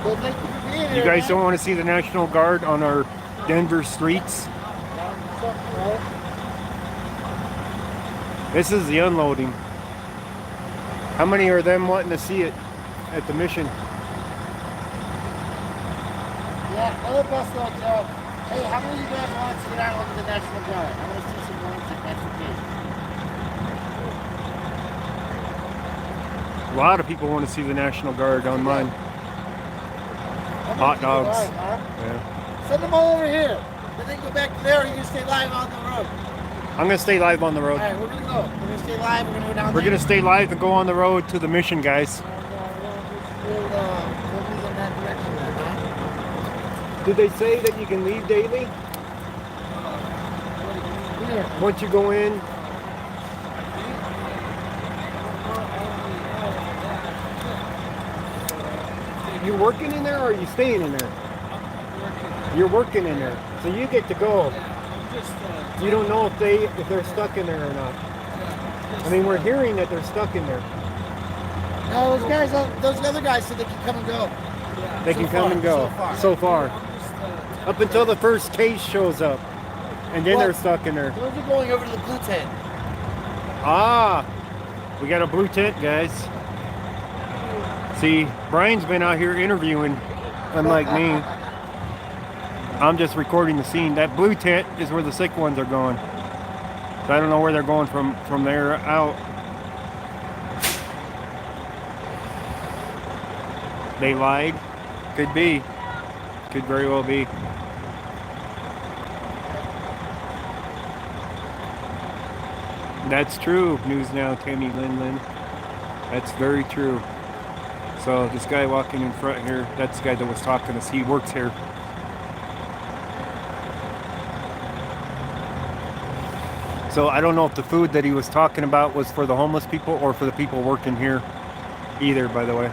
Well, thank you for being You here, guys man. don't want to see the National Guard on our Denver streets? Something, right? This is the unloading. How many are them wanting to see it at the mission? Yeah, other bus loads up. Hey, how many of you guys want to get out with the National Guard? I want to see some ones if that's the case. A lot of people want to see the National Guard on mine. How many Hot people dogs. are, huh? Yeah. Send them all over here. Then they can go back to there, or you can stay live on the road. I'm going to stay live on the All road. right, we're gonna go. We're gonna stay live. We're gonna go down We're there. going to stay live and go on the road to the mission, guys. We'll move in that direction, then, huh? Did they say that you can leave daily? Here. Once you go in? You working in there or are you staying in there? You're working in there. So you get to go. You don't know if they're stuck in there or not. I mean, we're hearing that they're stuck in there. No, those other guys said they can come and go. They can come and go. So far. Up until the first case shows up. And then they're stuck in there. Those are going over to the blue tent. Ah, we got a blue tent, guys. See, Brian's been out here interviewing, unlike me. I'm just recording the scene. That blue tent is where the sick ones are going. So I don't know where they're going from there out. They lied? Could be. Could very well be. That's true. News Now, Tammy Lin. That's very true. So this guy walking in front here, that's the guy that was talking to us. He works here. So I don't know if the food that he was talking about was for the homeless people or for the people working here either, by the way.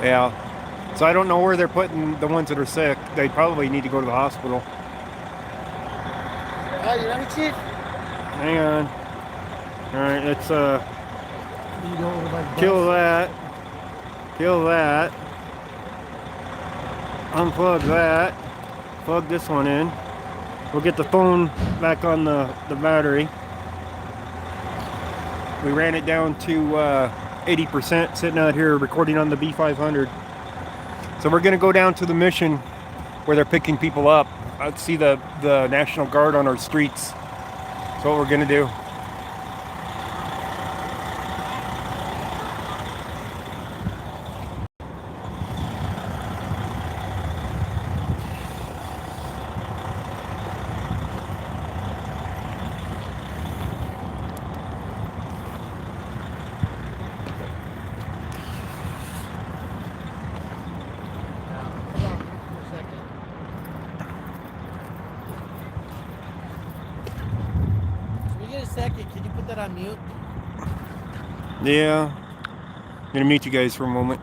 Yeah. So I don't know where they're putting the ones that are sick. They probably need to go to the hospital. Oh, you ready, Chief? Hang on. Alright, let's kill that. Kill that. Unplug that. Plug this one in. We'll get the phone back on the battery. We ran it down to 80% sitting out here recording on the B500. So we're gonna go down to the mission where they're picking people up. I'd see the National Guard on our streets. That's what we're gonna do. second. Can you put that on mute? Yeah. I'm gonna mute you guys for a moment.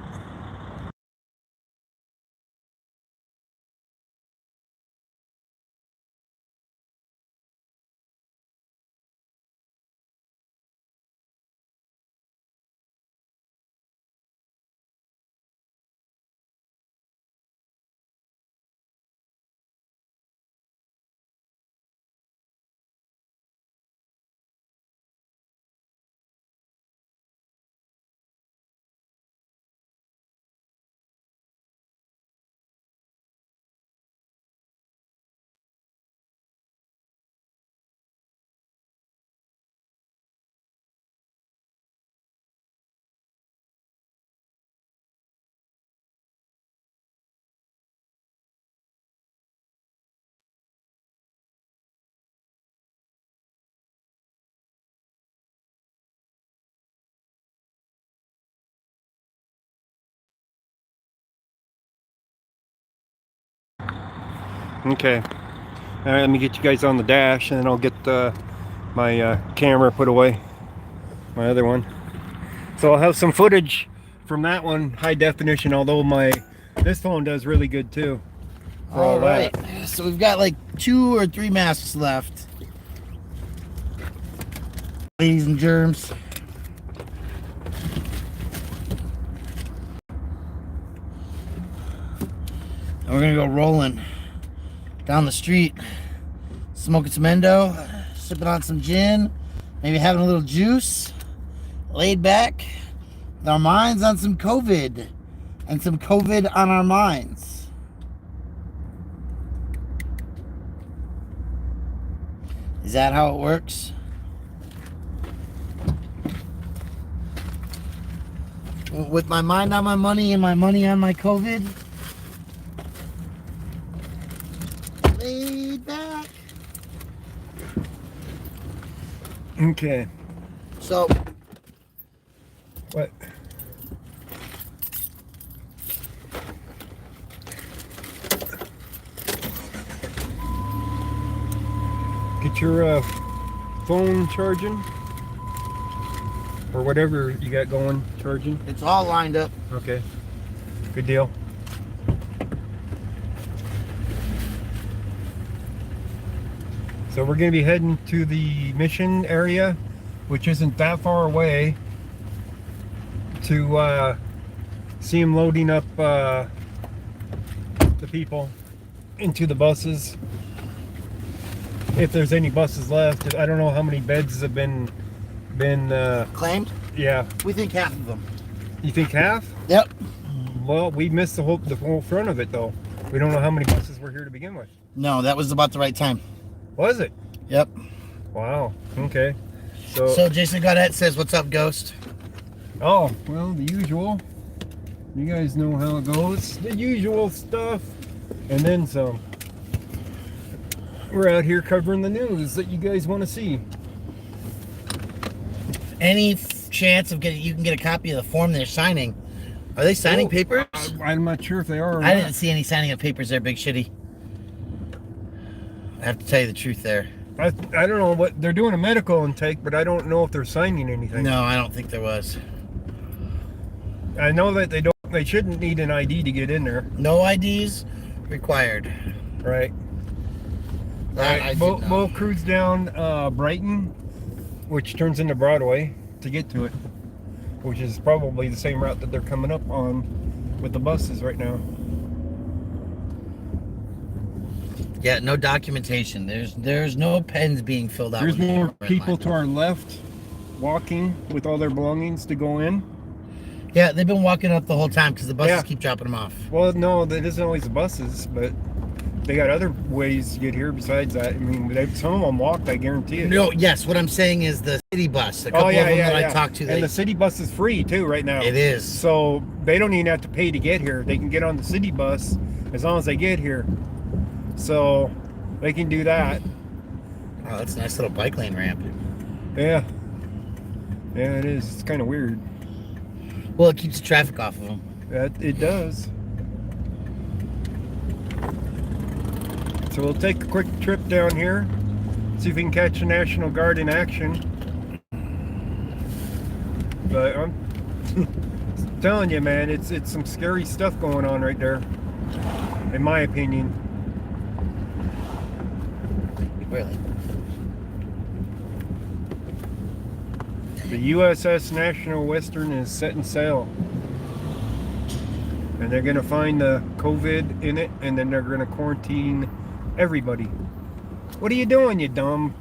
Okay. All right, let me get you guys on the dash, and then I'll get my camera put away, my other one. So I'll have some footage from that one, high definition. Although this phone does really good too. for All right. that. So we've got like 2 or 3 masks left. Ladies and germs. And we're gonna go rolling down the street, smoking some endo, sipping on some gin, maybe having a little juice, laid back, with our minds on some COVID, and some COVID on our minds. Is that how it works? With my mind on my money and my money on my COVID? Laid back. Okay. So, What? Get your phone charging, or whatever you got going charging. it's all lined up. Okay. Good deal. So we're going to be heading to the mission area, which isn't that far away, to see them loading up the people into the buses. If there's any buses left, I don't know how many beds have been Claimed? yeah. We think half of them. You think half? Yep. Well, we missed the whole front of it though. We don't know how many buses were here to begin with. No, that was about the right time. Was it? Yep. Wow. Okay. So Jason Gaudette says, "What's up, Ghost?" Oh, well, the usual. You guys know how it goes. The usual stuff. And then some. We're out here covering the news that you guys want to see. Any chance of you can get a copy of the form they're signing? Are they signing papers? I'm not sure if they are or I not. didn't see any signing of papers there, Big Shitty. I have to tell you the truth there. I don't know what they're doing, a medical intake, but I don't know if they're signing anything. No, I don't think there was. I know that they shouldn't need an ID to get in there. No IDs required. Right. That I We'll think no. cruise down Brighton, which turns into Broadway, to get to it, which is probably the same route that they're coming up on with the buses right now. Yeah, no documentation. There's no pens being filled out. There's when they more red people line. to our left walking with all their belongings to go in. Yeah, they've been walking up the whole time because the buses Yeah. keep dropping them off. Well, no, that isn't always the buses, but they got other ways to get here besides that. I mean, some of them walked, I guarantee it. No, yes, what I'm saying is the city bus. A couple of them that I talked to. And the city bus is free too right now. It is. So they don't even have to pay to get here. They can get on the city bus as long as they get here. So they can do that. Oh, that's a nice little bike lane ramp. Yeah. Yeah, it is. It's kind of weird. Well, it keeps the traffic off of them. It does. So we'll take a quick trip down here See if we can catch the National Guard in action. But I'm telling you, man, it's some scary stuff going on right there, in my opinion. Really? The USS National Western is setting sail. And they're going to find the COVID in it, and then they're going to quarantine everybody. What are you doing, you dumb?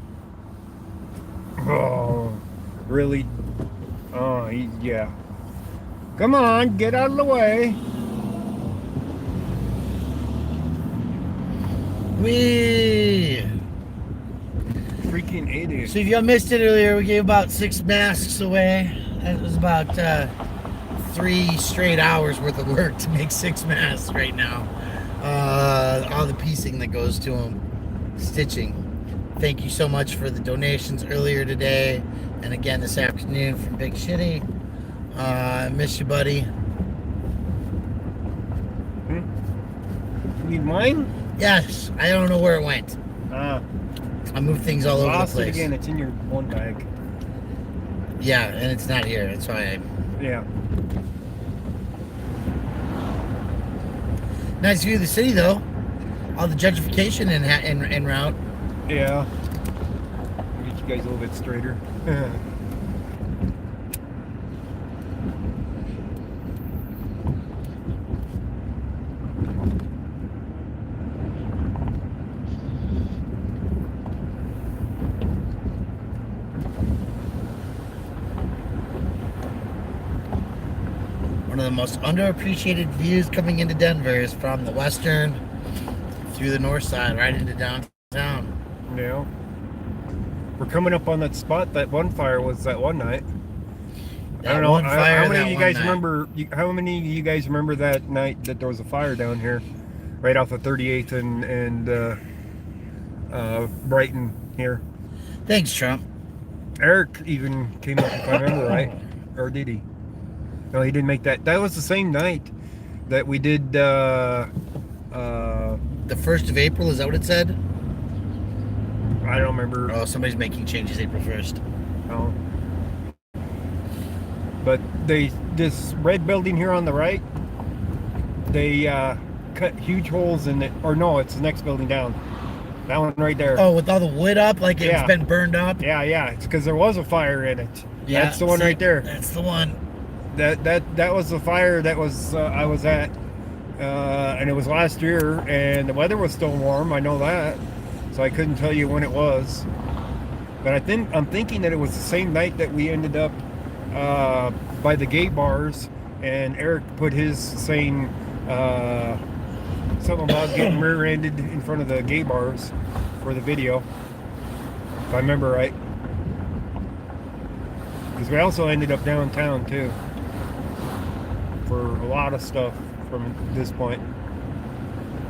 Oh, really? Oh, yeah. Come on, get out of the way. Whee! Freaking idiot. So if y'all missed it earlier, we gave about 6 masks away. It was about 3 straight hours worth of work to make 6 masks right now. All the piecing that goes to them, stitching. Thank you so much for the donations earlier today and again this afternoon from Big Shitty. I miss you, buddy. Need mine? Yes, I don't know where it went. Ah, I moved things all over the lost it place. again. It's in your one bag. Yeah, and it's not here. That's why Yeah. Nice view of the city, though. All the gentrification en route. Yeah. Get you guys a little bit straighter. One of the most underappreciated views coming into Denver is from the western through the north side right into downtown. Yeah. We're coming up on that spot that one fire was that one night. I don't know. One fire how many that of you one guys night. remember? How many of you guys remember that night that there was a fire down here, right off of 38th and Brighton here? Thanks, Trump. Eric even came up, if I remember right, or did he? No, he didn't make that. That was the same night that we did. The 1st of April, is that what it said? I don't remember. Oh, somebody's making changes April 1st. No. But this red building here on the right, they cut huge holes in it. Or no, it's the next building down. That one right there. Oh, with all the wood up, like it's Yeah. been burned up? Yeah, it's because there was a fire in it. Yeah, That's the one see, right there. That's the one. That was the fire that was I was at, and it was last year, and the weather was still warm. I know that, so I couldn't tell you when it was. But I'm thinking that it was the same night that we ended up by the gay bars, and Eric put his saying something about getting rear-ended in front of the gay bars for the video, if I remember right. Because we also ended up downtown too for a lot of stuff from this point.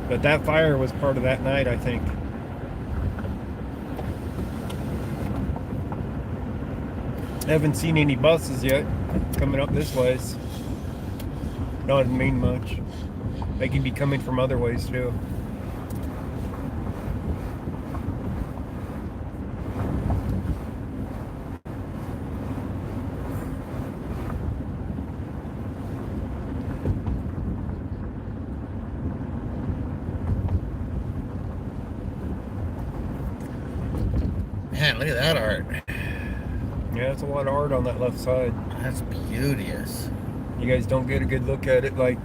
But that fire was part of that night, I think. Haven't seen any buses yet coming up this ways. Doesn't mean much. They can be coming from other ways too. Man, look at that art. Yeah, it's a lot of art on that left side. That's beauteous. You guys don't get a good look at it like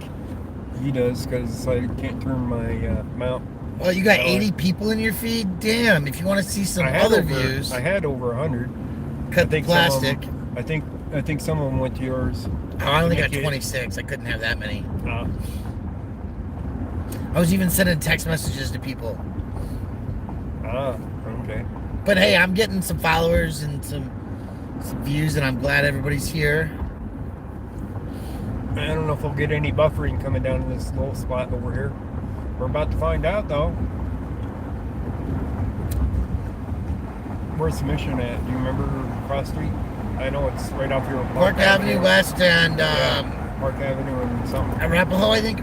he does because I can't turn my mount. Well, you got Oh. 80 people in your feed? Damn, if you want to see some I had other over, views, I had over 100. cut the think some of plastic. them- I think some of them went to yours. Oh, I only got Make it- 26. I couldn't have that many. Uh, I was even sending text messages to people. okay. But hey, I'm getting some followers and some views, and I'm glad everybody's here. I don't know if we'll get any buffering coming down in this little spot over here. We're about to find out though. Where's the mission at? Do you remember Cross Street? I know it's right off here. Park Avenue West and Park Avenue and something. Arapahoe, I think.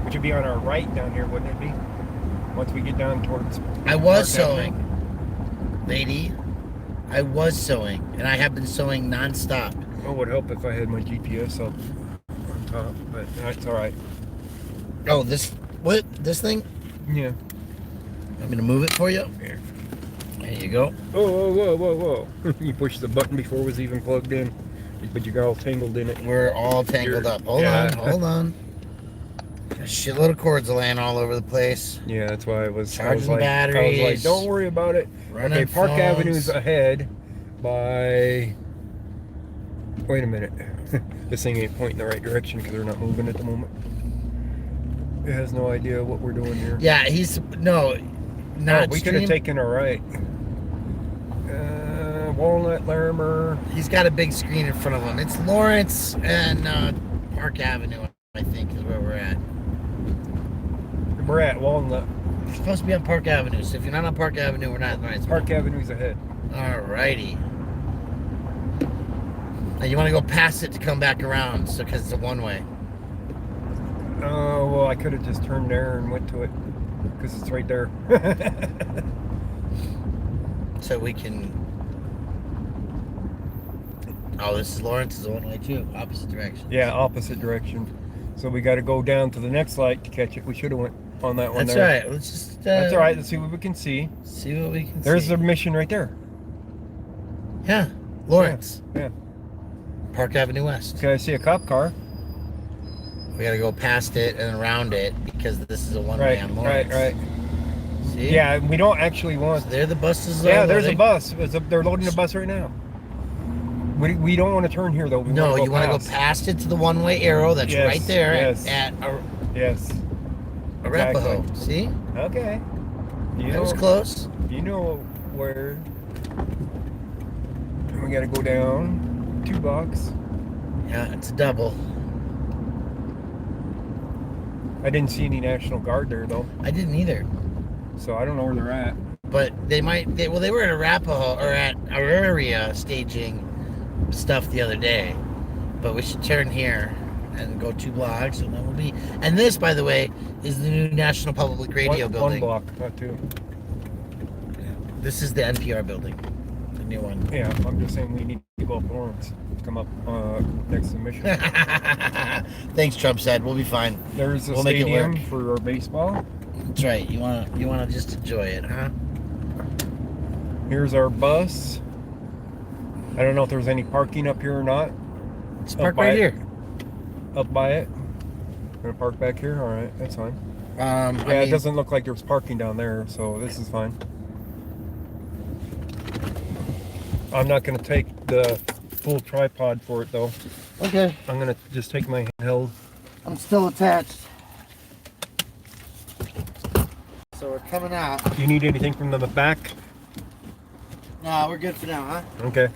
Which would be on our right down here, wouldn't it be? Once we get down towards. I was Park sewing. Avenue. lady. I was sewing, and I have been sewing nonstop. It would help if I had my GPS up on top, but that's all right. Oh, this thing? Yeah. I'm gonna move it for you. Here. There you go. Whoa. You pushed the button before it was even plugged in, but you got all tangled in it. We're all tangled up. Hold on. A shitload of cords laying all over the place. Yeah, that's why I was Charging like, batteries. I was like, don't worry about it. Running Okay, Park phones. Avenue's ahead by... Wait a minute. This thing ain't pointing the right direction because they're not moving at the moment. It has no idea what we're doing here. Yeah, not We could have stream. taken a right. Walnut, Larimer. He's got a big screen in front of him. It's Lawrence and Park Avenue, I think, is where we're at. We're at Walnut. We're supposed to be on Park Avenue, so if you're not on Park Avenue, we're not in the right spot. Park Avenue's ahead. Alrighty. Now you want to go past it to come back around, so because it's a one-way. Oh, well, I could have just turned there and went to it because it's right there. So we can... Oh, this is Lawrence's one-way too, opposite direction. Yeah, opposite direction. So we got to go down to the next light to catch it. We should have went on that one That's there. right. Let's just... That's all right. Let's see what we can see. See what we can There's see. the mission right there. Yeah, Lawrence. Yeah. Park Avenue West. Okay, I see a cop car. We gotta go past it and around it because this is a one-way on Lawrence. Right. See? Yeah, we don't actually want... So there the buses are Yeah, there's a loading. bus. They're loading a bus right now. We don't want to turn here, though. No, you want to go past it to the one-way arrow that's Yes, right there yes. at Yes. Arapahoe. Exactly. See? Okay. That was close. You know where... And we got to go down 2 blocks. Yeah, it's a double. I didn't see any National Guard there, though. I didn't either. So I don't know where they're at. But they might... they were at Arapahoe, or at Auraria staging stuff the other day. But we should turn here and go 2 blocks, and then we'll be... And this, by the way, is the new National Public Radio building. 1 block, not 2. This is the NPR building. The new one. Yeah, I'm just saying we need to go up Lawrence. Come up next to the mission. Thanks, Trump said. We'll be fine. There's a We'll make it stadium work. for our baseball. That's right. You wanna just enjoy it, huh? Here's our bus. I don't know if there's any parking up here or not. It's Up parked by right it. here. Up by it. Gonna park back here? Alright, that's fine. I Yeah, it mean, doesn't look like there's parking down there, so this is fine. I'm not gonna take the full tripod for it though. Okay. I'm gonna just take my handheld. I'm still attached. So we're coming out. Do you need anything from the back? No, we're good for now, huh? Okay.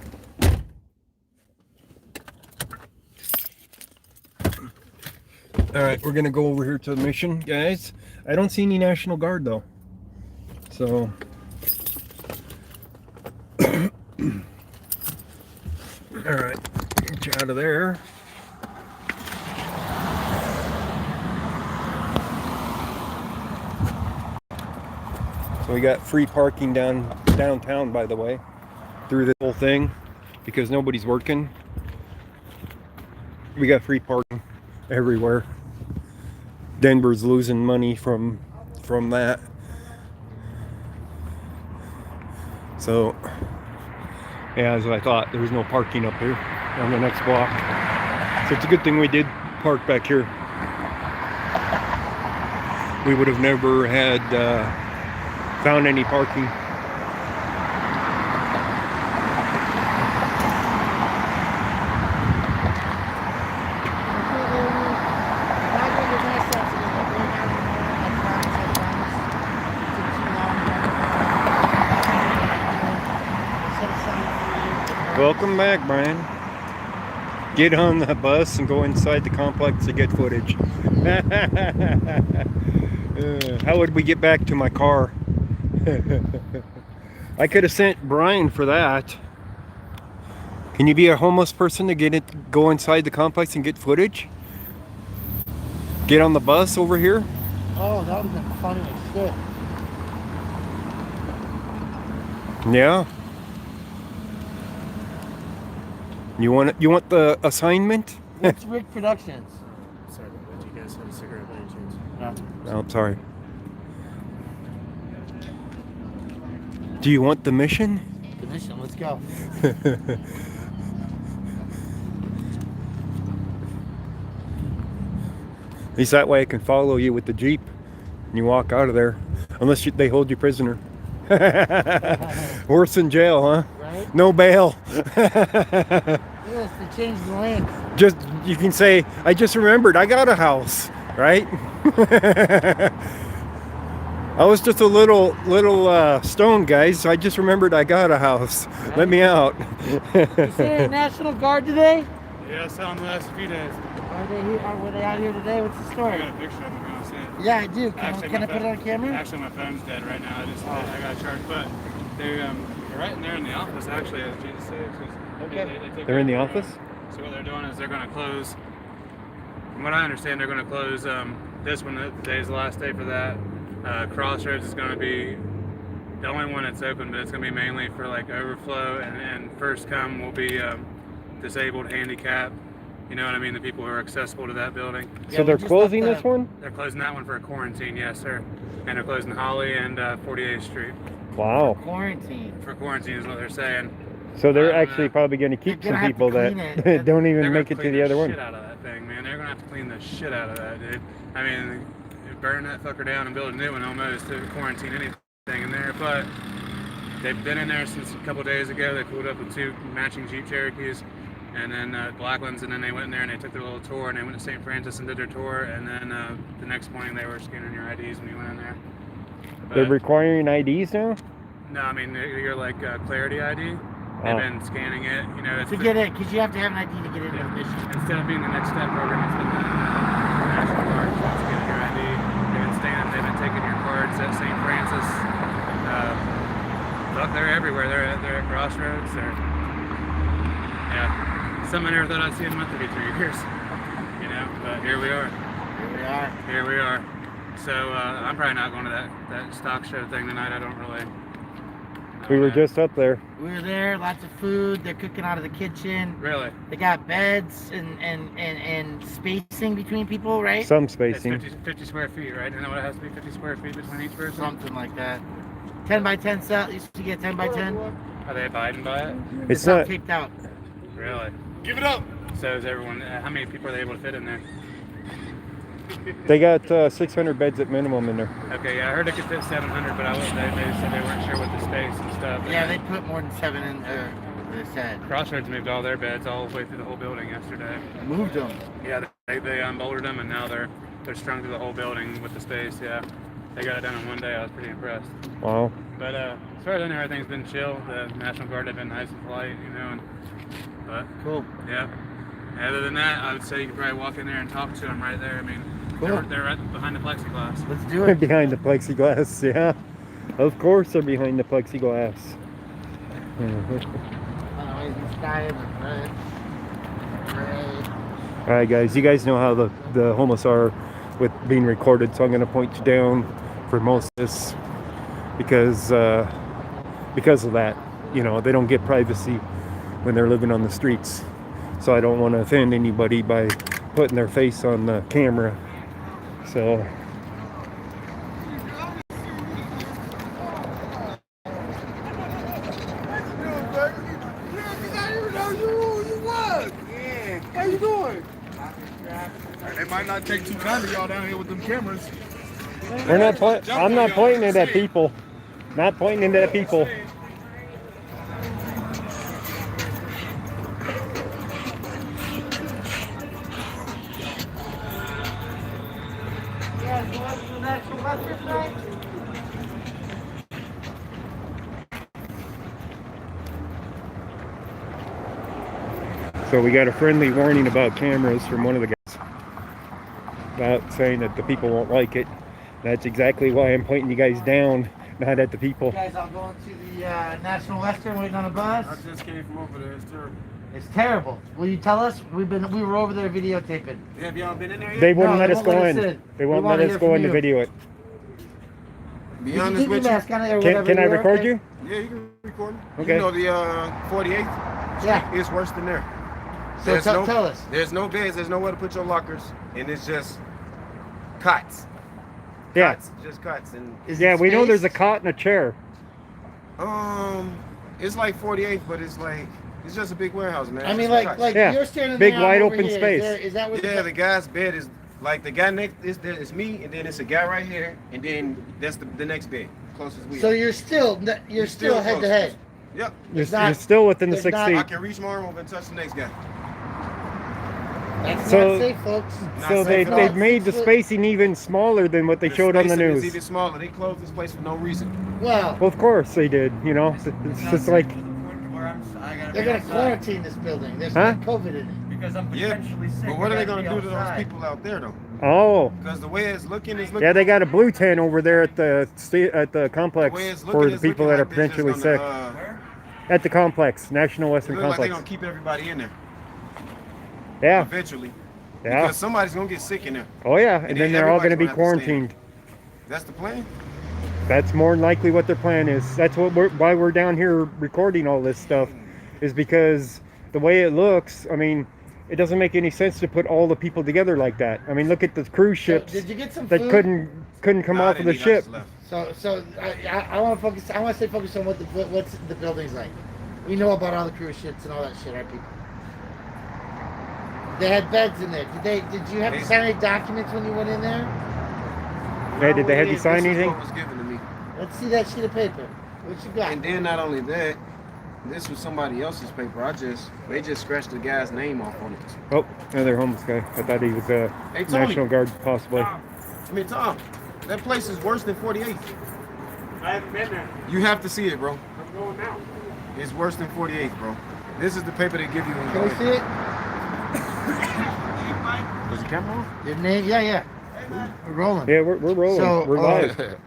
Alright, we're gonna go over here to the mission, guys. I don't see any National Guard though. So alright, get you out of there. So we got free parking downtown, by the way, through this whole thing because nobody's working. We got free parking everywhere. Denver's losing money from that. So yeah, as I thought, there was no parking up here on the next block. So it's a good thing we did park back here. We would have never had found any parking. Welcome back, Brian. Get on the bus and go inside the complex to get footage. How would we get back to my car? I could have sent Brian for that. Can you be a homeless person to go inside the complex and get footage? Get on the bus over here? Oh, that would have been funny as shit. Yeah. You want the assignment? What's Rick Productions? Sorry about that. You guys have a cigarette by any chance? No. Oh, sorry. Do you want the mission? The mission. Let's go. At least that way I can follow you with the Jeep and you walk out of there. Unless they hold you prisoner. Worse than jail, huh? Right? No bail. Yes, they changed the lane. Just, you can say, I just remembered I got a house, right? I was just a little stoned, guys. So I just remembered I got a house. Let me out. You see National Guard today? Yeah, I saw him the last few days. Are they here? Were they out here today? What's the I story? got a picture of him. You want to see it? Yeah, I do. Can Actually, I my put it on camera? Actually, my phone's dead right now. I got charged, but they're right in there in the office. Actually, as Jesus said, 'cause Okay. they take They're in the care office? of it. So what they're doing is they're going to close. From what I understand, they're going to close this one. Today's the last day for that. Crossroads is going to be the only one that's open, but it's going to be mainly for like overflow, and first come will be disabled, handicap. You know what I mean? The people who are accessible to that building. So Yeah, they're we just closing left this one? They're closing that one for a quarantine, yes, sir. And they're closing Holly and 48th Street Wow. Quarantine. for quarantine is what they're saying. So they're I don't actually know. probably going to keep They're some gonna have to people that clean it. don't They're even gonna make it to clean the other one. Shit out of that thing, man. They're gonna have to clean the shit out of that, dude. I mean, burn that fucker down and build a new one almost to quarantine anything in there. But they've been in there since a couple days ago. They pulled up with 2 matching Jeep Cherokees, and then black ones, and then they went in there and they took their little tour, and they went to St. Francis and did their tour, and then the next morning they were scanning your IDs when you went in there. They're But, requiring IDs now? no, I mean you're like Clarity ID. They've been scanning it, you know. It's To get in, because you have to have an ID to get into the mission. Instead of being the next step program, it's been the National Guard that's getting your ID. They've been taking your cards at St. Francis. Look, they're everywhere. They're at Crossroads. Yeah, something I never thought I'd see in 33 years. You know, but here we are. Here we are. Here we are. So I'm probably not going to that stock show thing tonight. I don't really. We were just up there. We were there, lots of food. They're cooking out of the kitchen. Really. They got beds and spacing between people, right? Some It's spacing. 50 square feet, right? You know what it has to be 50 square feet between each person? Something like that. 10 by 10 cell. Used to get 10 by 10. Are they abiding by it? It's all not. taped out. Really? Give it up! So is everyone, how many people are they able to fit in there? They got 600 beds at minimum in there. Okay, yeah, I heard they could fit 700, but they said they weren't sure with the space and stuff. Yeah, they put more than 7 in there. They said. Crossroads moved all their beds all the way through the whole building yesterday. Moved them. Yeah, they unbolted them, and now they're strung through the whole building with the space. Yeah, they got it done in one day. I was pretty impressed. Wow. But as far as I know, everything's been chill. The National Guard have been nice and polite, you know. But Cool. yeah. Other than that, I would say you could probably walk in there and talk to them right there. I mean, Cool. they're right behind the plexiglass. Let's do it. Behind the plexiglass, yeah. Of course they're behind the plexiglass. Amazing sky is red. Red. Alright guys, you guys know how the homeless are with being recorded, so I'm going to point you down for most of this because of that. You know, they don't get privacy when they're living on the streets. So I don't want to offend anybody by putting their face on the camera. So They might not take too kindly y'all down here with them cameras. we're not I'm not pointing it at people. Not pointing it at people. Yeah, so what's the next Western night? So we got a friendly warning about cameras from one of the guys about saying that the people won't like it. That's exactly why I'm pointing you guys down, not at the people. You guys all going to the National Western waiting on a bus? I just came from over there. It's terrible. It's terrible. Will you tell us? We were over there videotaping. Have y'all been in there yet? They wouldn't No, let they us won't go let us in. in. They We won't wanna let us hear go from in to you. video it. Be You can honest keep your with you. mask on or Can, whatever. can I you're record okay. you? Yeah, you can record me. Okay. You know the 48th? Yeah. It's worse than there. So tell us. There's no beds. There's nowhere to put your lockers, and it's just cots. Yeah. Cots, just cots, and Is Yeah, it we know there's a spaced? cot and a chair. it's like 48th, but it's just a big warehouse, man. I mean, It's like, cots. like Yeah. you're standing Big there. I'm wide over open here. space. Is that what? Yeah, the guy's bed is like the guy next is there. It's me, and then it's a guy right here, and then that's the next bed closest we. So are. you're still head close. to head. Yep. You're, It's not- you're still within the there's 6 not- I feet. can reach my arm over and touch the next guy. That's So- not safe, folks. Not So safe they, at all. they've made the 6 foot. spacing even smaller than what they showed on the spacing is news. even smaller. They closed this place for no reason. Well, Well, of course they did. You know, it's just like, they're gonna quarantine this building. There's Huh? COVID in it. Because I'm Yeah, potentially sick. but what I are they gotta gonna be do to those outside. people out there though? oh, Because the way it's looking is looking. yeah, they got a blue tent over there at the complex the way it's for looking the is people looking that are like they're just potentially gonna, sick. At the complex, National It Western looks like they're Complex. gonna keep everybody in there Yeah, eventually. yeah. Because somebody's gonna get sick in there. Oh yeah, and And then then they're all going to be everybody's gonna have to quarantined. That's the plan. That's more than likely what their plan is. That's why we're down here recording all this stuff, is because the way it looks. I mean, it doesn't make any sense to put all the people together like that. I mean, look at the cruise ships Did you get some that food? couldn't come Nah, I off of the didn't eat, I ship. just left. So I want to focus. I want to stay focused on what's the building's like. We know about all the cruise ships and all that shit, right, people? They had beds in there. Did you have to sign any documents when you went in there? Hey, did they have you This sign is anything? what was given to me. Let's see that sheet of paper. What you got? And then not only that, this was somebody else's paper. They just scratched the guy's name off on it. Oh, another homeless guy. I thought he was a Hey, Tony. National Guard, possibly. I mean, Tom, that place is worse than 48th. I haven't been there. You have to see it, bro. I'm going now. It's worse than 48th, bro. This is the paper they give you when you Can go we in. see it? Is the camera on? Your name? Yeah. We're rolling. Yeah, we're rolling. So, we're live. It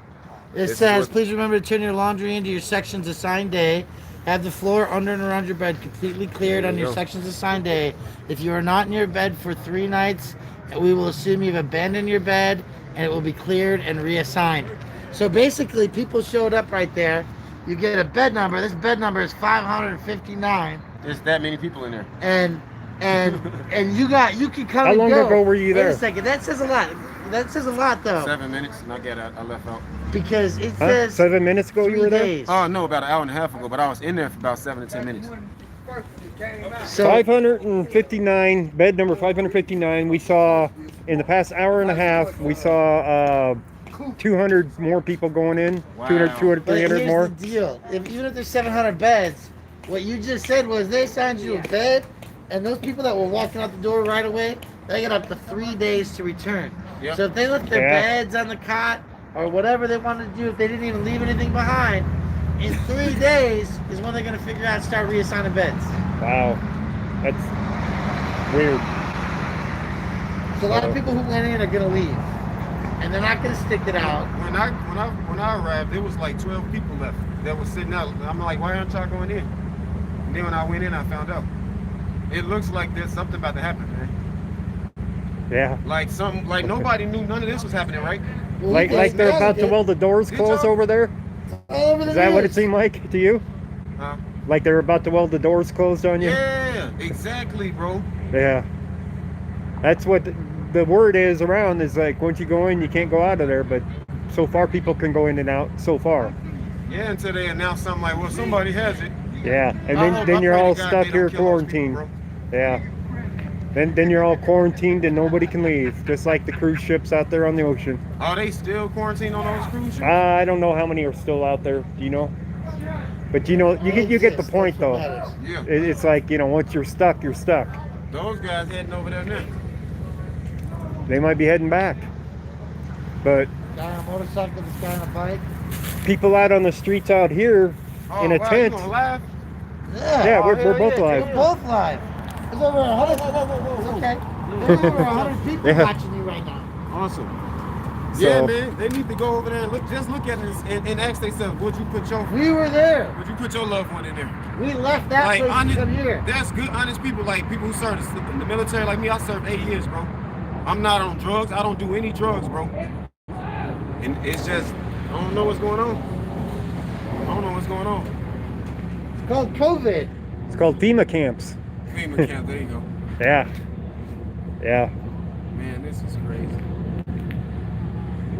This is says, what- please remember to turn your laundry into your section's assigned day. Have the floor under and around your bed completely cleared on There you your go. section's assigned day. If you are not in your bed for 3 nights, we will assume you've abandoned your bed and it will be cleared and reassigned. So basically, people showed up right there. You get a bed number. This bed number is 559, There's that many people in there. and you can come. How and long go. ago were you Wait there? a second. That says a lot. That says a lot, though, 7 minutes, and I left out. because it Huh? says 7 minutes ago you 3 were there? days. Oh no, about an hour and a half ago, but I was in there for about 7 to 10 minutes. So 559, bed number 559. We saw, in the past hour and a half, we saw 200 more people going in. Wow. 200, But 300 here's more. the deal. Even if there's 700 beds, what you just said was they assigned you a bed, and those people that were walking out the door right away, they got up to 3 days to return. Yep. So if they left their Yeah. beds on the cot or whatever they wanted to do, if they didn't even leave anything behind, in 3 days is when they're going to figure out and start reassigning beds. Wow. That's weird. So a lot of people who went in are going to leave, and they're not going to stick it out. When I arrived, there was like 12 people left that was sitting out. I'm like, why aren't y'all going in? And then when I went in, I found out. It looks like there's something about to happen, man. Yeah. Like nobody knew none of this was happening, right? Well, Like we they're did. about to weld the doors Did close y'all? over there? All over the Is that what it news. seemed like to you? Huh? Like they're about to weld the doors closed on you? Yeah, exactly, bro. Yeah. That's what the word is around, is like once you go in, you can't go out of there. But so far, people can go in and out so far. Yeah, until they announce something like, well, somebody has it. Yeah. And I then, hope- I then you're pray to all God stuck they here don't kill those people, quarantined. bro. Yeah. Then you're all quarantined and nobody can leave, just like the cruise ships out there on the ocean. Are they still quarantined on those cruise ships? I don't know how many are still out there. Do you know? But you know, you get the point though. Yeah. It's like, you know, once you're stuck, you're stuck. Those guys heading over there now. They might be heading back. But Guy on a motorcycle, this guy on a bike. people out on the streets out here Oh, in a wow, tent. You gonna laugh? Yeah, we're both live. We're both live. There's over 100. It's okay. There's over 100 people Yeah. watching you right now. Awesome. So- Yeah, man, they need to go over there and look at this and ask themselves, would you put your loved one in there? We left that Like, place to honest, come here. that's good, honest people, like people who serve in the military, like me. I served 8 years, bro. I'm not on drugs. I don't do any drugs, bro. And it's just don't know what's going on. I don't know what's going on. It's called COVID. It's called FEMA camps. FEMA camp, there you go. Yeah. Yeah. Man, this is crazy.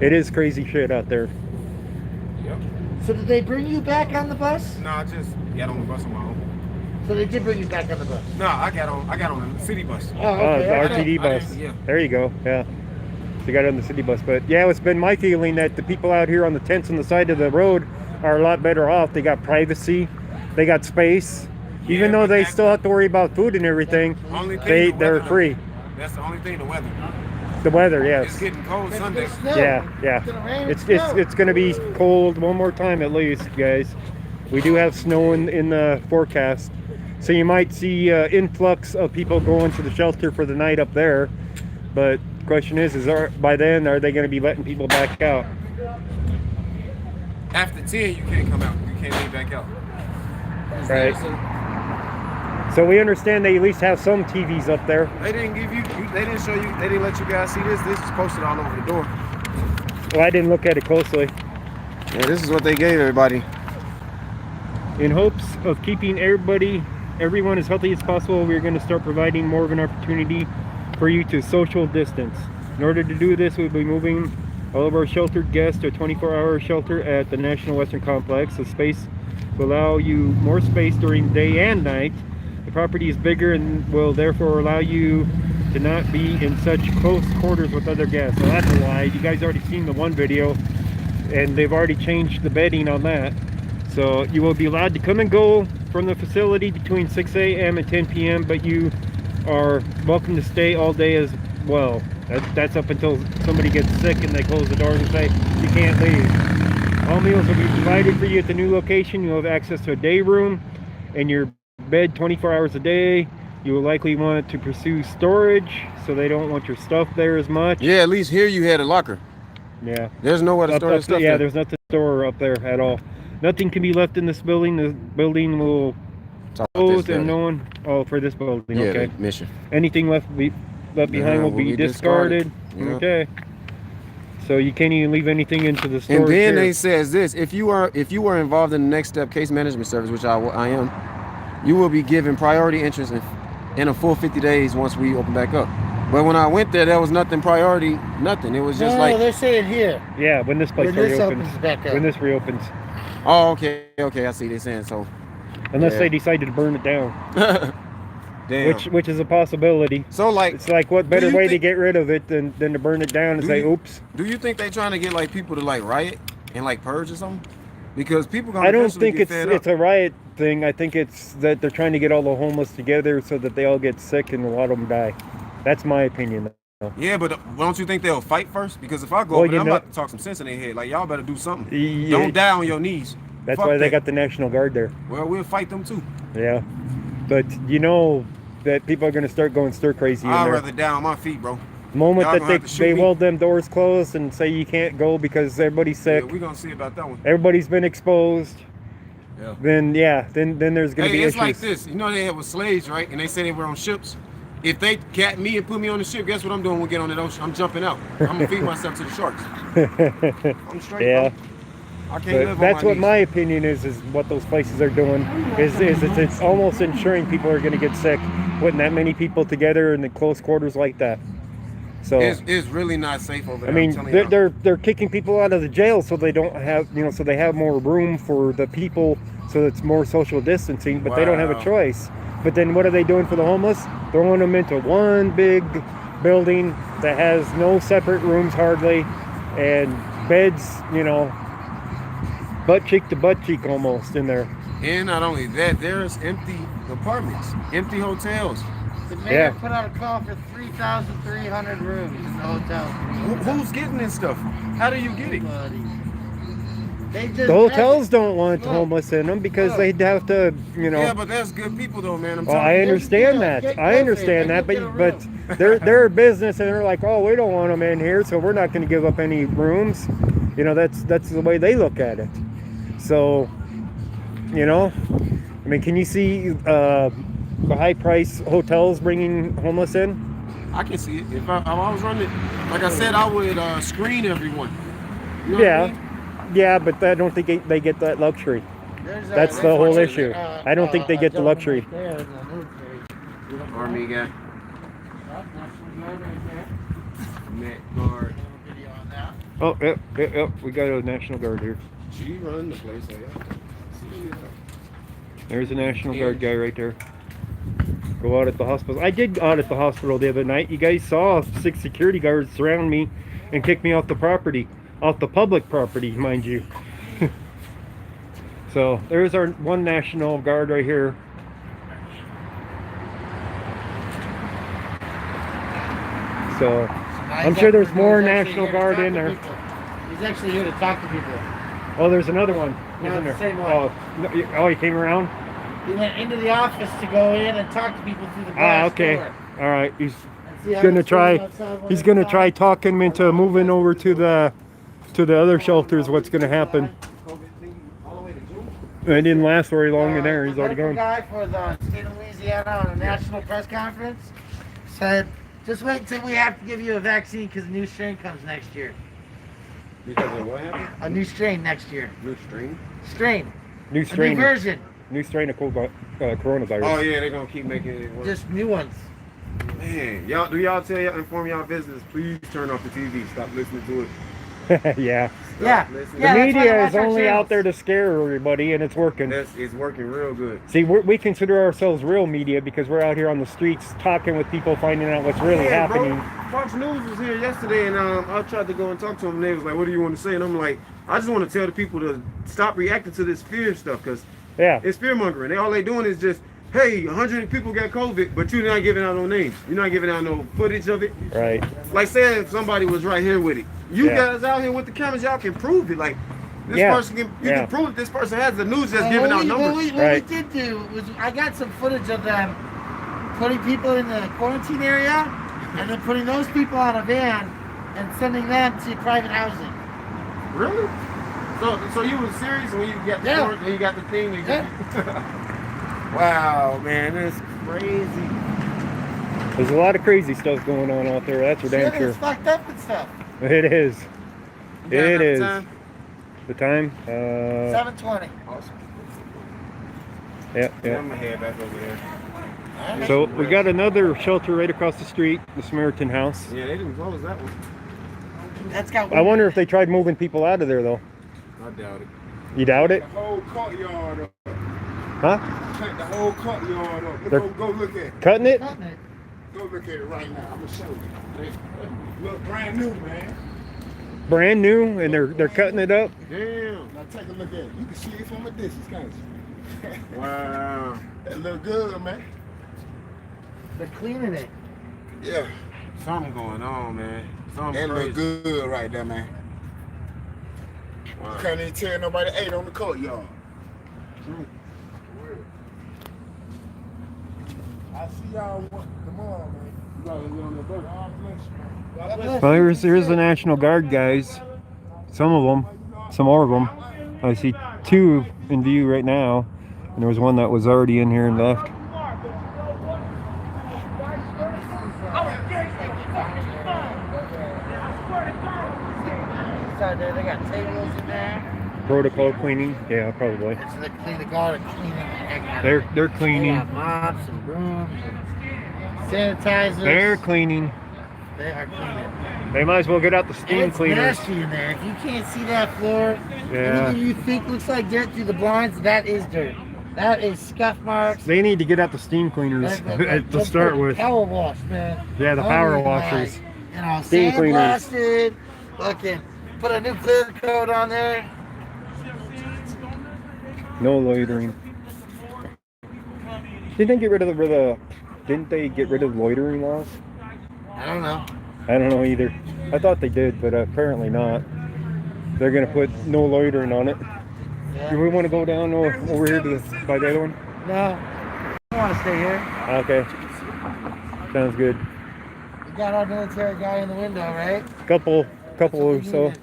It is crazy shit out there. Yep. So did they bring you back on the bus? No, I just got on the bus on my own. So they did bring you back on the bus. No, I got on the city bus. Oh, okay. the I RTD I bus. didn't- yeah. There you go. Yeah. So you got on the city bus. But yeah, it's been my feeling that the people out here on the tents on the side of the road are a lot better off. They got privacy. They got space. Even Yeah, though but they that- still have to worry about food and everything, Only thing, the they're weather, free. That's the only thing, the weather. The weather, It's yes. getting cold It's Sunday. gonna snow. Yeah, yeah. It's gonna rain. It's snow. going to be cold one more time at least, guys. We do have snow in the forecast. So you might see influx of people going to the shelter for the night up there. But the question is by then, are they going to be letting people back out? After 10, you can't come out. You can't leave back out. Right. So we understand they at least have some TVs up there. They didn't give you, they didn't show you, they didn't let you guys see this. This is posted all over the door. Well, I didn't look at it closely. Yeah, this is what they gave everybody. In hopes of keeping everyone as healthy as possible, we're going to start providing more of an opportunity for you to social distance. In order to do this, we'll be moving all of our sheltered guests to a 24-hour shelter at the National Western Complex. The space will allow you more space during day and night. The property is bigger and will therefore allow you to not be in such close quarters with other guests. So that's a lie. You guys already seen the one video, and they've already changed the bedding on that. So you will be allowed to come and go from the facility between 6 a.m. and 10 p.m., but you are welcome to stay all day as well. That's up until somebody gets sick and they close the doors and say, you can't leave. All meals will be provided for you at the new location. You'll have access to a day room and your bed 24 hours a day. You will likely want to pursue storage, so they don't want your stuff there as much. Yeah, at least here you had a locker. Yeah. There's nowhere to store the stuff. Yeah, there. there's nothing to store up there at all. Nothing can be left in this building. The building will Talk about close this and no building. one. Oh, for this building. Yeah, Okay. the mission. Anything left behind will be discarded. Yeah. Okay. So you can't even leave anything into the storage. And then here. they says this: if you are involved in the Next Step case management service, which I am, you will be given priority entrance in a full 50 days once we open back up. But when I went there was nothing priority, nothing. It was just No, like, they're saying here. Yeah, when this place When this reopens. opens back up. When this reopens. oh, okay, I see. They're saying so. Unless Yeah. they decided to burn it down, Damn. which is a possibility. So like, It's like, what better you way to think- get rid of it than to burn it down and Do say, you- oops. do you think they trying to get like people to like riot and like purge or something? Because people gonna I don't eventually think get fed it's up. a riot thing. I think it's that they're trying to get all the homeless together so that they all get sick and a lot of them die. That's my opinion. Yeah, but don't you think they'll fight first? Because if I go Well, over there, you I'm know- about to talk some sense in their head. Like, y'all better do something. Yeah, Don't die on your knees. That's Fuck why they that. got the National Guard there. Well, we'll fight them too. Yeah. But you know that people are going to start going stir crazy in I'd there. rather die on my feet, bro. The moment Y'all that gonna have to shoot they me. weld them doors closed and say you can't go because everybody's sick, Yeah, we're gonna see about that one. everybody's been exposed, Yeah. then there's going to Hey, be it's issues. like this. You know they had with slaves, right? And they said they were on ships. If they cat me and put me on the ship, guess what I'm doing when we get on the ocean? I'm jumping out. I'm gonna feed myself to the sharks. I'm straight. Yeah. Bro. I can't But live on that's my what knees. my opinion is what those places are doing is it's almost ensuring people are going to get sick putting that many people together in the close quarters like that. So It's really not safe over there. I mean, I'm telling you. they're kicking people out of the jail so they don't have, so they have more room for the people, so it's more social distancing, but they don't have a Wow. choice. But then what are they doing for the homeless? Throwing them into one big building that has no separate rooms hardly, and beds, butt cheek to butt cheek almost in there. And not only that, there's empty apartments, empty hotels. The mayor Yeah. put out a call for 3,300 rooms in the hotel. Who's getting this stuff? How do you get it? Buddy. They just The hotels had it. don't want Look. homeless in them because Look. they'd have to, Yeah, but that's good people though, man. I'm Well, telling I you. understand Yeah, that. get I COVID, understand that, then you'll but get a they're a business and they're like, oh, we don't want them in here, so we're not going to give up any rooms. That's the way they look at it. So, I mean, can you see the high price hotels bringing homeless in? I can see it. If I was running, like I said, I would screen everyone. You know Yeah. what I mean? Yeah, but I don't think they get that luxury. That's the whole issue. I don't think they get the luxury. Army guy. Met guard. Oh, yep. We got a National Guard here. She run the place. Yeah. There's a National Guard guy right there. Go out at the hospital. I did audit the hospital the other night. You guys saw 6 security guards surround me and kick me off the property, off the public property, mind you. So there's our one National Guard right here. So I'm sure there's more National Guard in there. He's actually here to talk to people. Oh, there's another one. No, Isn't it's there? the same one. Oh, he came around? He went into the office to go in and talk to people through the glass Okay. door. All right. He's And see how gonna it's try. outside when He's it's gonna outside. try talking him into moving over to the other shelters. What's gonna happen? It didn't last very long in there. He's already The gone. guy for the state of Louisiana on a national press conference said, "Just wait until we have to give you a vaccine because a new strain comes next year. Because of what happened? A new strain next year. New string. Strain. New A new strain. version. New strain of coronavirus. Oh yeah, they're gonna keep making it work. Just new ones." Man, y'all inform y'all business? Please turn off the TV. Stop listening to it. Yeah. Yeah. Listen. The Yeah, that's why media I is watch our only out channels. there to scare everybody, and it's working. It's working real good. See, we consider ourselves real media because we're out here on the streets talking with people, finding out what's really Yeah, happening. Bro, Fox News was here yesterday, and I tried to go and talk to them, and they was like, "What do you want to say?" And I'm like, "I just want to tell the people to stop reacting to this fear stuff, because Yeah. it's fear mongering. All they doing is just, hey, 100 people got COVID, but you're not giving out no names. You're not giving out no footage of it. Right. Like, say if somebody was right here with it, you Yeah. guys out here with the cameras, y'all can prove it. Like, this Yeah. person can, you Yeah. can prove this person has the news that's Well, giving out what numbers. we Right. did do was I got some footage of them putting people in the quarantine area and then putting those people on a van and sending them to private housing. Really? So you was serious when you got the Yeah. court, when you got the thing? And Yeah. Wow, man, that's crazy. There's a lot of crazy stuff going on out there. That's for damn Shit, sure. it's fucked up and stuff. It is. You got It enough is. time? The time? 7:20. Awesome. Yeah, Yeah, yeah. I'm gonna head back over there. So we got another shelter right across the street, the Samaritan House. Yeah, they didn't close that one. That's got. I wonder if they tried moving people out of there though. I doubt it. You doubt it? The whole courtyard up. Huh? Cut the whole courtyard up. They're- Go look at it. Cutting it? Cutting it. Go look at it right now. I'm gonna show you. Look brand new, man. Brand new, and they're cutting it up. Damn. Now take a look at it. You can see it from a distance, can't you? Wow. That look good, man. They're cleaning it. Yeah. Something going on, man. Something That look crazy. good right there, man. Wow. Can't even tell nobody ate on the courtyard. I see y'all tomorrow, man. You gotta get on the boat. God bless you, man. God bless Well, here's the National Guard guys. Some of them, some more of them. I see 2 in view right now, and there was one that was already in here and left. Inside there, they got tables in there. Protocol cleaning, yeah, probably. It's they clean the guard and cleaning the heck out of it. They're They cleaning. got mops and brooms and sanitizers. They're cleaning. They are cleaning. They might as well get out the steam It's cleaners. nasty in there. If you can't see that floor, Yeah. anything you think looks like dirt through the blinds, that is dirt. That is scuff marks. They need to get out the steam cleaners to start with. Power wash, man. Yeah, the power Oh my. washers. You know, Steam cleaners. sandblasted. Fucking put a new clear coat on there. No loitering. Didn't they get rid of Didn't they get rid of loitering laws? I don't know. I don't know either. I thought they did, but apparently not. They're gonna put no loitering on it. Do we want to go down over here to by the other one? No. I want to stay here. Okay. Sounds good. We got our military guy in the window, right? Couple That's what or we so. needed.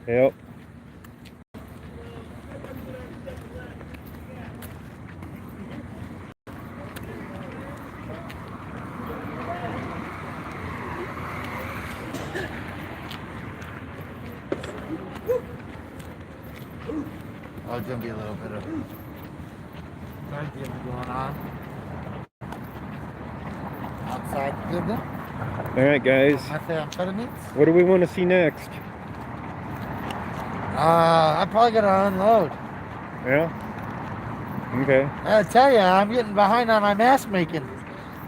Yep. there's gonna be a little bit of drug dealing going on outside the building. All right, guys. Methamphetamines. What do we want to see next? I probably gotta unload. Yeah. Okay. I tell you, I'm getting behind on my mask making.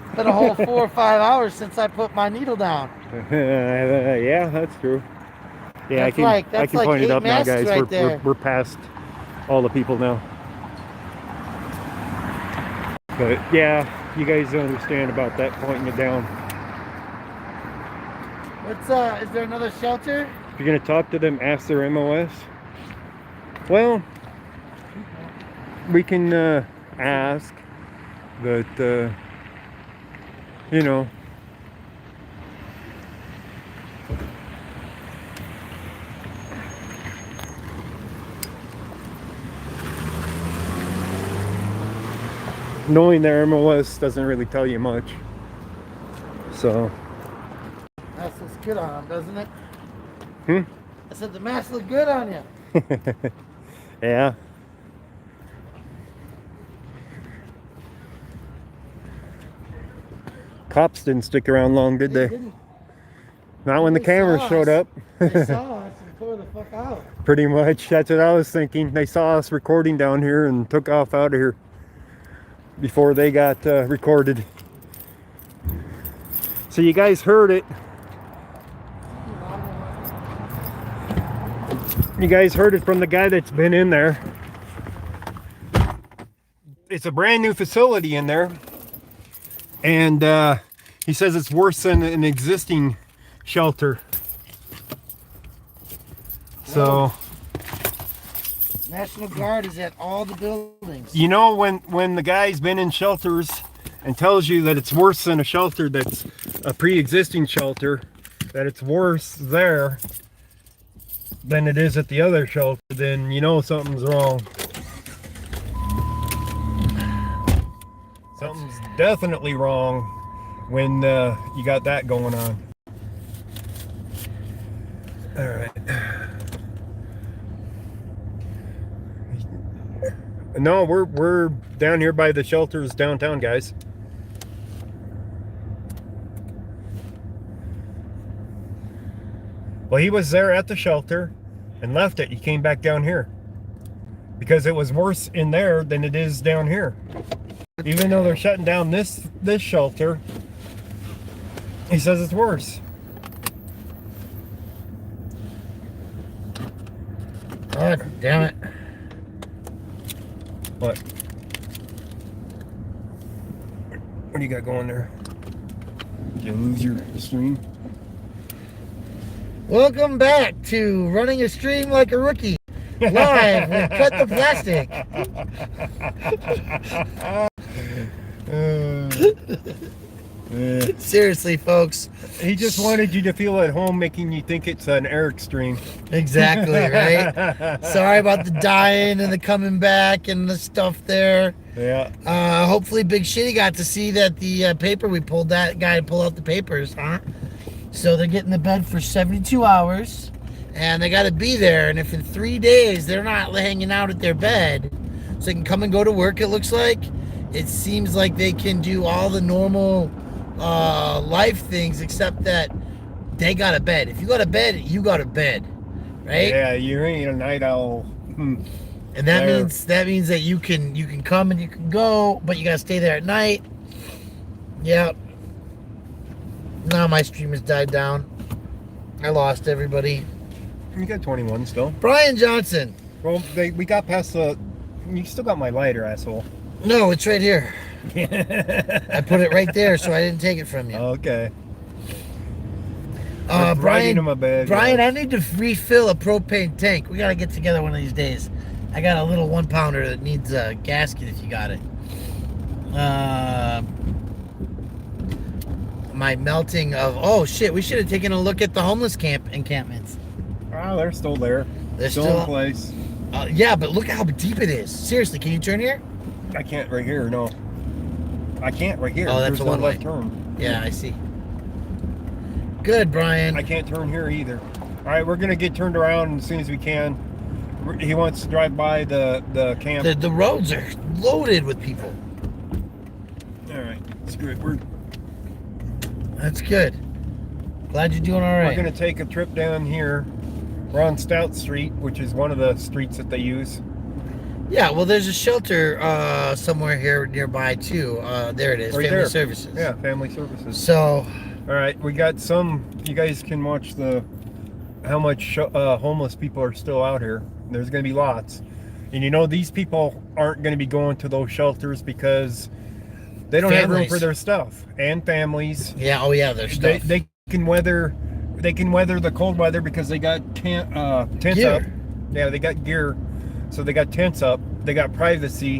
It's been a whole 4 or 5 hours since I put my needle down. Yeah, that's true. Yeah, That's I that's can point it 8 up now, masks guys. right we're there. we're past all the people now. But yeah, you guys understand about that pointing it down. What's is there another shelter? If you're gonna talk to them, ask their MOS. Well, we can ask, but you know. Knowing their MOS doesn't really tell you much. So. Mask looks good on them, doesn't it? Hmm? I said the mask look good on you. Yeah. Cops didn't stick around long, did they? Didn't. Not when the They cameras saw showed us. up. They saw us and tore the fuck out. Pretty much. That's what I was thinking. They saw us recording down here and took off out of here before they got recorded. So you guys heard it. You guys heard it from the guy that's been in there. It's a brand new facility in there. And he says it's worse than an existing shelter. So, National Guard is at all the buildings. you know, when the guy's been in shelters and tells you that it's worse than a shelter that's a pre-existing shelter, that it's worse there than it is at the other shelter, then you know something's wrong. Something's definitely wrong when you got that going on. All right. No, we're down here by the shelters downtown, guys. Well, he was there at the shelter and left it. He came back down here because it was worse in there than it is down here. Even though they're shutting down this shelter, he says it's worse. God damn it. What? What do you got going there? Did you lose your stream? Welcome back to Running a Stream Like a Rookie. Live with Cut the Plastic. Seriously, folks. He just wanted you to feel at home, making you think it's an Eric stream. Exactly, right? Sorry about the dying and the coming back and the stuff there. Yeah. Hopefully Big Shitty got to see that the paper we pulled, that guy pulled out the papers, huh? So they're getting the bed for 72 hours and they got to be there. And if in 3 days they're not hanging out at their bed so they can come and go to work, it looks like, it seems like they can do all the normal life things except that they got a bed. If you got a bed, you got a bed, right? Yeah, you ain't a night owl. And that means that you can come and you can go, but you gotta stay there at night. Yep. Now my stream has died down. I lost everybody. You got 21 still. Brian Johnson. Well, we got past the. You still got my lighter, asshole. No, it's right here. I put it right there, so I didn't take it from you. Okay. Brian, him a bed, Brian, yeah. I need to refill a propane tank. We gotta get together one of these days. I got a little 1-pounder that needs a gasket if you got it. My melting of, oh shit, we should have taken a look at the homeless encampments. Oh, they're still there. They're still in place. Yeah, but look how deep it is. Seriously, can you turn here? I can't right here, no. I can't right here. Oh, that's There's a no one-way. left turn. Yeah, I see. Good, Brian. I can't turn here either. All right, we're gonna get turned around as soon as we can. He wants to drive by the camp. The roads are loaded with people. All right, screw it. That's good. Glad you're doing all We're right. gonna take a trip down here. We're on Stout Street, which is one of the streets that they use. Yeah, well, there's a shelter somewhere here nearby too. There it is, Right Family there. Services. Yeah, family services. So, All right, we got some. You guys can watch how much homeless people are still out here. There's going to be lots, and you know these people aren't going to be going to those shelters because they don't have room Families. for their stuff and families. yeah, oh yeah, there's stuff. They can weather the cold weather because they got tents Gear. up. Yeah, they got gear, so they got tents up. They got privacy,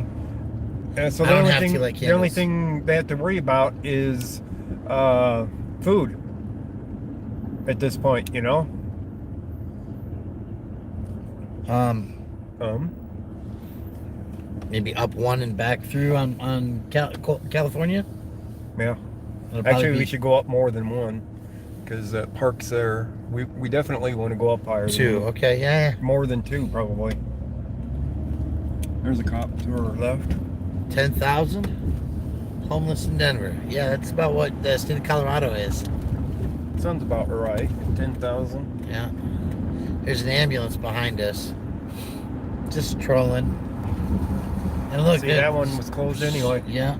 and so I the don't only have thing to, like the only candles. thing they have to worry about is food at this point. You know. Maybe up one and back through on California. Yeah. It'll probably Actually, be we should go up more than one because parks there. We definitely want to go up higher. than two. one. Okay, yeah. More than two, probably. There's a cop to our left. 10,000 homeless in Denver. Yeah, that's about what the state of Colorado is. Sounds about right. 10,000. Yeah. There's an ambulance behind us. Just trolling. And look, See, that one was closed anyway. Yeah.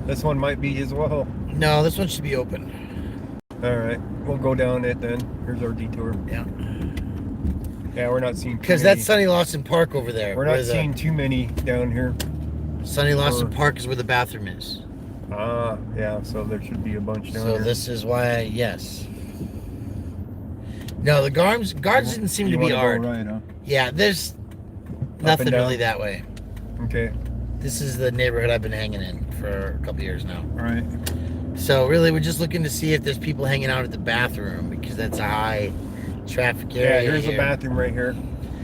This one might be as well. No, this one should be open. All right, we'll go down it then. Here's our detour. Yeah. Yeah, we're not seeing. Because that's Sonny Lawson Park over there. We're where not seeing too many down here. Sonny Lawson or- Park is where the bathroom is. Ah, yeah. So there should be a bunch down So here. this is why, yes. No, the guards didn't seem to You be wanna go hard. right, huh? Yeah, there's and nothing down? really that way. Okay. This is the neighborhood I've been hanging in for a couple years now. All right. So really, we're just looking to see if there's people hanging out at the bathroom because that's a high traffic Yeah, area. here's here. a bathroom right here.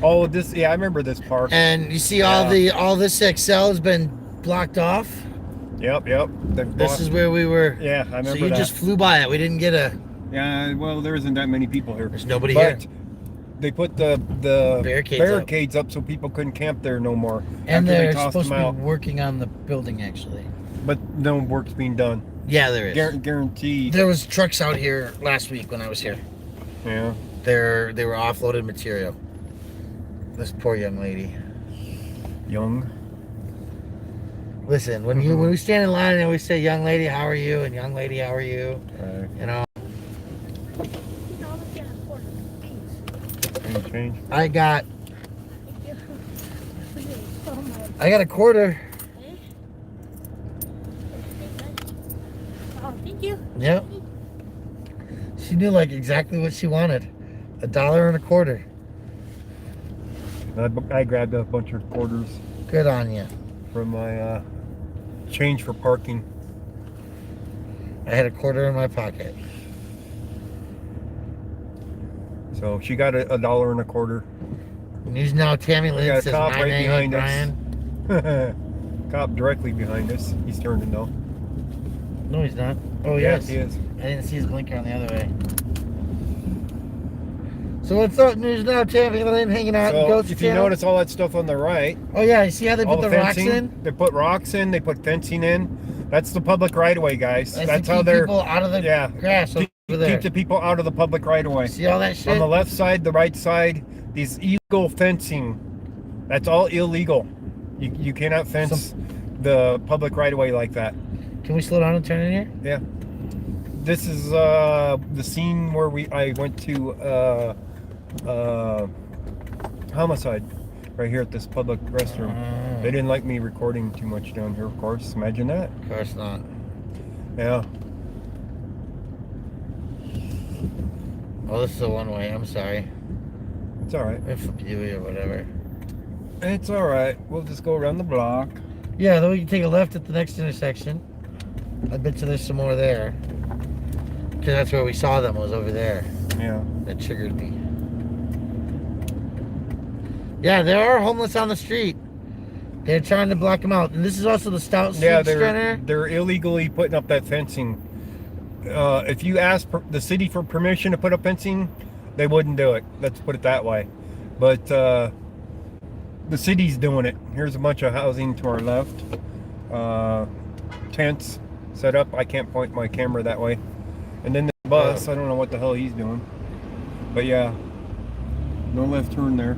Oh, this. Yeah, I remember this park. And you see all this Excel has been blocked off. Yep. This is where we were. Yeah, I remember So you that. just flew by it. We didn't get a. Yeah, well, there isn't that many people here. There's nobody But here. they put the Barricades up so people couldn't camp there no more. And after they they're tossed supposed them to out. be working on the building actually. But no work's being done. Yeah, there is. Guaranteed. There was trucks out here last week when I was here. Yeah. They were offloaded material. This poor young lady. Young. Listen, when we stand in line and we say, "Young lady, how are you?" and "Young lady, how are you?" Right. You know, Any change? I got a quarter. Oh, thank you. Yep. She knew like exactly what she wanted. $1.25. I grabbed a bunch of quarters Good on you. from my change for parking. I had a quarter in my pocket. So she got $1.25. News Now Tammy We Lynn got a says cop right 998 behind Brian. us. Cop directly behind us. He's turning though. No, he's not. Oh, Yes, yes. he is. I didn't see his blinker on the other way. So what's up, News Now Tammy Lynn hanging out in So Ghost if you Channel? notice all that stuff on the right, Oh, yeah. You see how they all put the rocks fencing, in? they put rocks in, they put fencing in. That's the public right of way, guys. That's to how keep they're people out of the yeah. grass over there. keep the people out of the public right of way. See all that shit? On the left side, the right side, these illegal fencing. That's all illegal. You cannot fence the public right of way like that. Can we slow down and turn in here? Yeah. This is the scene where I went to homicide right here at this public restroom. They didn't like me recording too much down here, of course. Imagine that. Of course not. Yeah. Oh, this is a one-way. I'm sorry. It's all right. If you or whatever. It's all right. We'll just go around the block. Yeah, then we can take a left at the next intersection. I bet you there's some more there. Because that's where we saw them, was over there. Yeah. That triggered me. Yeah, there are homeless on the street. They're trying to block them out. And this is also the Stout Street Yeah, Center. they're illegally putting up that fencing. If you ask the city for permission to put up fencing, they wouldn't do it. Let's put it that way. But the city's doing it. Here's a bunch of housing to our left. Tents set up. I can't point my camera that way. And then the bus, I don't know what the hell he's doing. But yeah, no left turn there.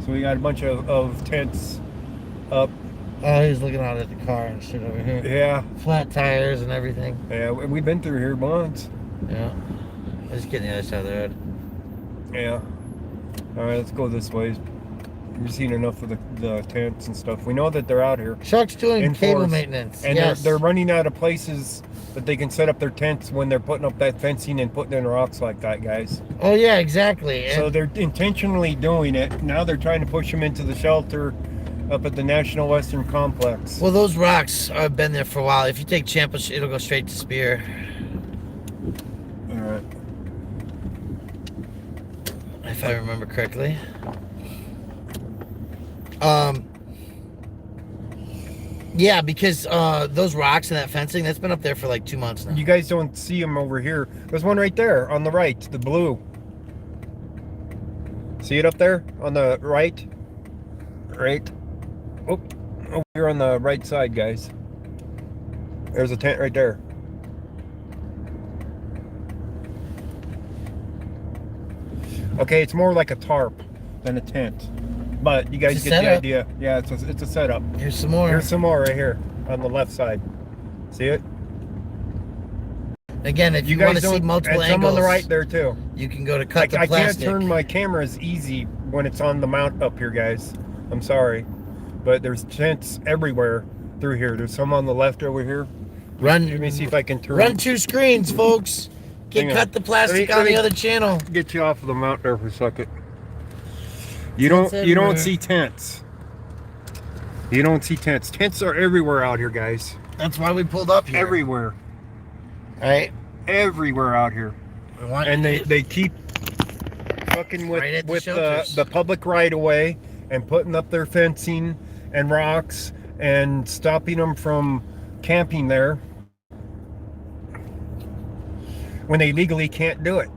So we got a bunch of tents up. Oh, he's looking out at the car and shit over here. Yeah. Flat tires and everything. Yeah, we've been through here once. Yeah. Let's get the other side of the road. Yeah. All right, let's go this way. We've seen enough of the tents and stuff. We know that they're out here. Chuck's doing in cable force. maintenance. And yes. they're running out of places that they can set up their tents when they're putting up that fencing and putting in rocks like that, guys. Oh, yeah, exactly. So And they're intentionally doing it. Now they're trying to push them into the shelter up at the National Western Complex. well, those rocks have been there for a while. If you take Champa, it'll go straight to Spear. All right. If I remember correctly. Yeah, because those rocks and that fencing, that's been up there for like 2 months now. You guys don't see them over here. There's one right there on the right, the blue. See it up there on the right? Right? Oh, over here on the right side, guys. There's a tent right there. Okay, it's more like a tarp than a tent. But you guys It's a get the setup. idea. Yeah, it's a setup. Here's some more. Here's some more right here on the left side. See it? Again, if you, guys want to see don't- multiple and some angles, on the right there too. you can go to cut the I can't plastic. turn my camera as easy when it's on the mount up here, guys. I'm sorry. But there's tents everywhere through here. There's some on the left over here. Run, Let me see if I can turn. run 2 screens, folks. Hang on. Cut the plastic Let on me- the other channel. Get you off of the mount there for a second. You Tents don't everywhere. see tents. You don't see tents. Tents are everywhere out here, guys. That's why we pulled up here. Everywhere. Right? Everywhere out here. We want- And they keep fucking with Right at the with shelters. the public right of way and putting up their fencing and rocks and stopping them from camping there when they legally can't do it.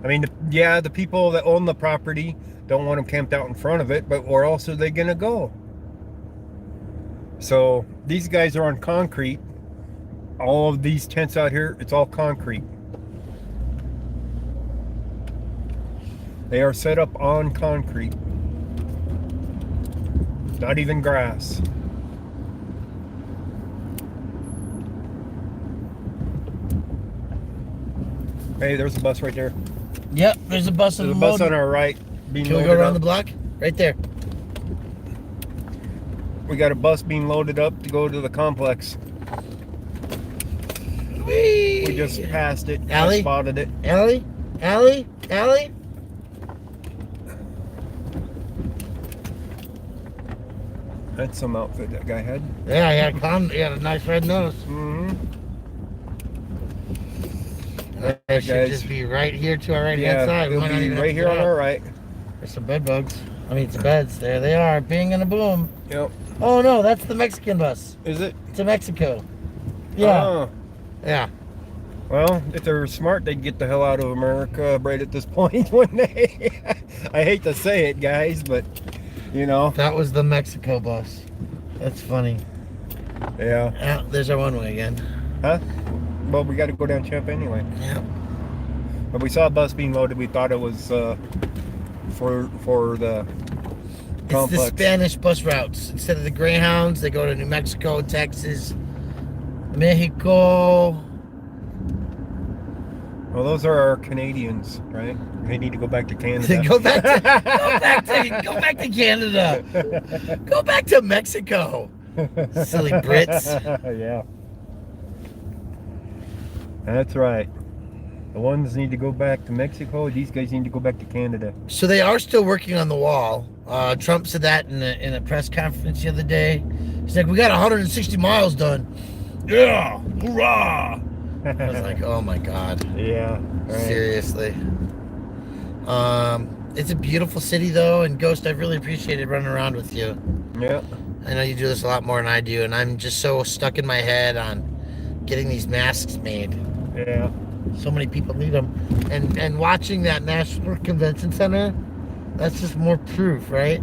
I mean, yeah, the people that own the property don't want them camped out in front of it, but where else are they gonna go? So these guys are on concrete. All of these tents out here, it's all concrete. They are set up on concrete. Not even grass. Hey, there's a bus right there. Yep, there's a bus on There's the a bus load. on our right being Can we loaded go around up. the block? Right there. We got a bus being loaded up to go to the complex. Whee! We just passed it. I Allie? spotted it. Allie? Allie? Allie? That's some outfit that guy had. Yeah, he had a nice red nose. Mm-hmm. That should guys. just be right here to our right hand Yeah, side. We it'll might not be even have right to here get on out. our right. There's some bed bugs. I mean, some beds. There they are. Bing and a boom. Yep. Oh no, that's the Mexican bus Is it? to Mexico. Yeah, Oh. yeah. Well, if they were smart, they'd get the hell out of America right at this point, wouldn't they? I hate to say it, guys, but you know, That was the Mexico bus. That's funny. yeah. Yeah, there's our one way again. Huh? Well, we got to go down Champ anyway. Yeah. But we saw a bus being loaded. We thought it was for the It's the complex. Spanish bus routes. Instead of the Greyhounds, they go to New Mexico, Texas, Mexico. Well, those are our Canadians, right? They need to go back to Canada. go back to Canada. Go back to Mexico. Silly Brits. Yeah. That's right. The ones need to go back to Mexico. These guys need to go back to Canada. So they are still working on the wall. Trump said that in a press conference the other day. He's like, we got 160 miles done. Yeah, hoorah! I was like, oh my God. Yeah. Right. Seriously. It's a beautiful city though, and Ghost, I've really appreciated running around with you. Yeah. I know you do this a lot more than I do, and I'm just so stuck in my head on getting these masks made. Yeah. So many people need them. And watching that National Convention Center, that's just more proof, right?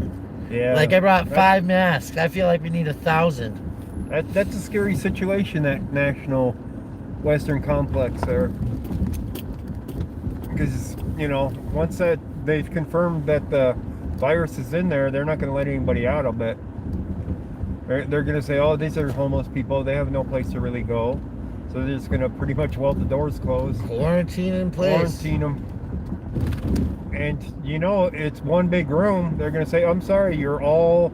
Yeah. Like I brought 5 masks. I feel like we need 1,000. That's a scary situation, that National Western Complex there. Because, you know, once that they've confirmed that the virus is in there, they're not going to let anybody out of it. They're going to say, oh, these are homeless people. They have no place to really go. So they're just going to pretty much weld the doors closed. Quarantine in place. Quarantine them. And, you know, it's one big room. They're going to say, I'm sorry, you're all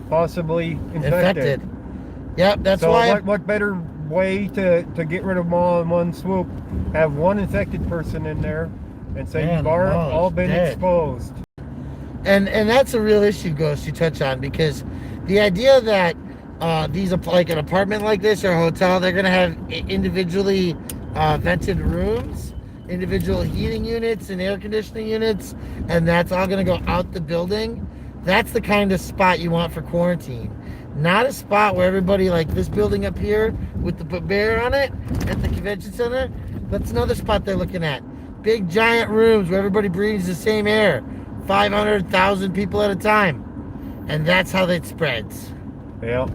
possibly infected. Yep, that's so why. what better way to get rid of them all in one swoop? Have one infected person in there and say, Man, you've all been dead. exposed. And that's a real issue, Ghost, you touch on, because the idea that these are like an apartment like this or a hotel, they're going to have individually vented rooms, individual heating units and air conditioning units, and that's all going to go out the building. That's the kind of spot you want for quarantine. Not a spot where everybody, like this building up here with the bear on it at the convention center. That's another spot they're looking at. Big giant rooms where everybody breathes the same air. 500,000 people at a time. And that's how that spreads. Yeah.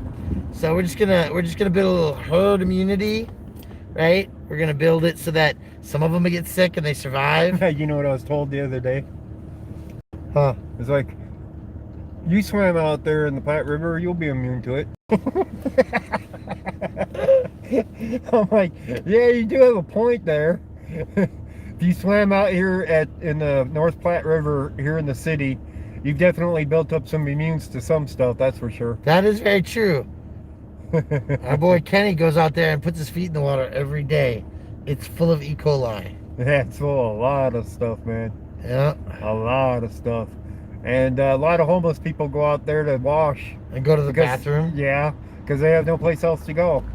So we're just gonna build a little herd immunity, right? We're gonna build it so that some of them get sick and they survive. You know what I was told the other day? Huh. It's like, you swam out there in the Platte River, you'll be immune to it. I'm like, yeah, you do have a point there. If you swam out here in the North Platte River here in the city, you've definitely built up some immunes to some stuff, that's for sure. That is very true. Our boy Kenny goes out there and puts his feet in the water every day. It's full of E. coli. That's full of a lot of stuff, man. Yeah. A lot of stuff. And a lot of homeless people go out there to wash. And go to the bathroom. Yeah, because they have no place else to go.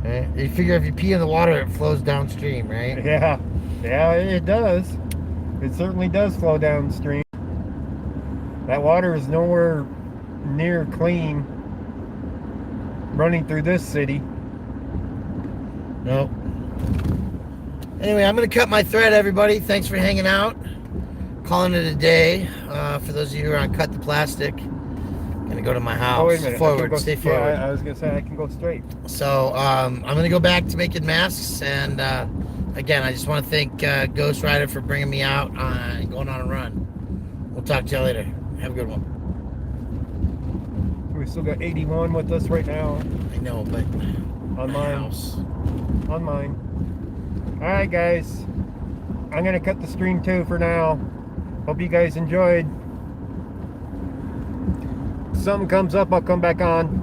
Right? You figure if you pee in the water, it flows downstream, right? Yeah, yeah, it does. It certainly does flow downstream. That water is nowhere near clean running through this city. Nope. Anyway, I'm going to cut my thread, everybody. Thanks for hanging out. Calling it a day. For those of you who are on Cut the Plastic, I'm going to go to my house. Oh, wait a minute. Forward, Go, stay forward. Yeah, I was going to say I can go straight. So I'm going to go back to making masks. And again, I just want to thank Ghost Rider for bringing me out and going on a run. We'll talk to you later. Have a good one. We still got 81 with us right now. I know, but On my mine. house. On mine. Alright, guys. I'm going to cut the stream too for now. Hope you guys enjoyed. If something comes up, I'll come back on.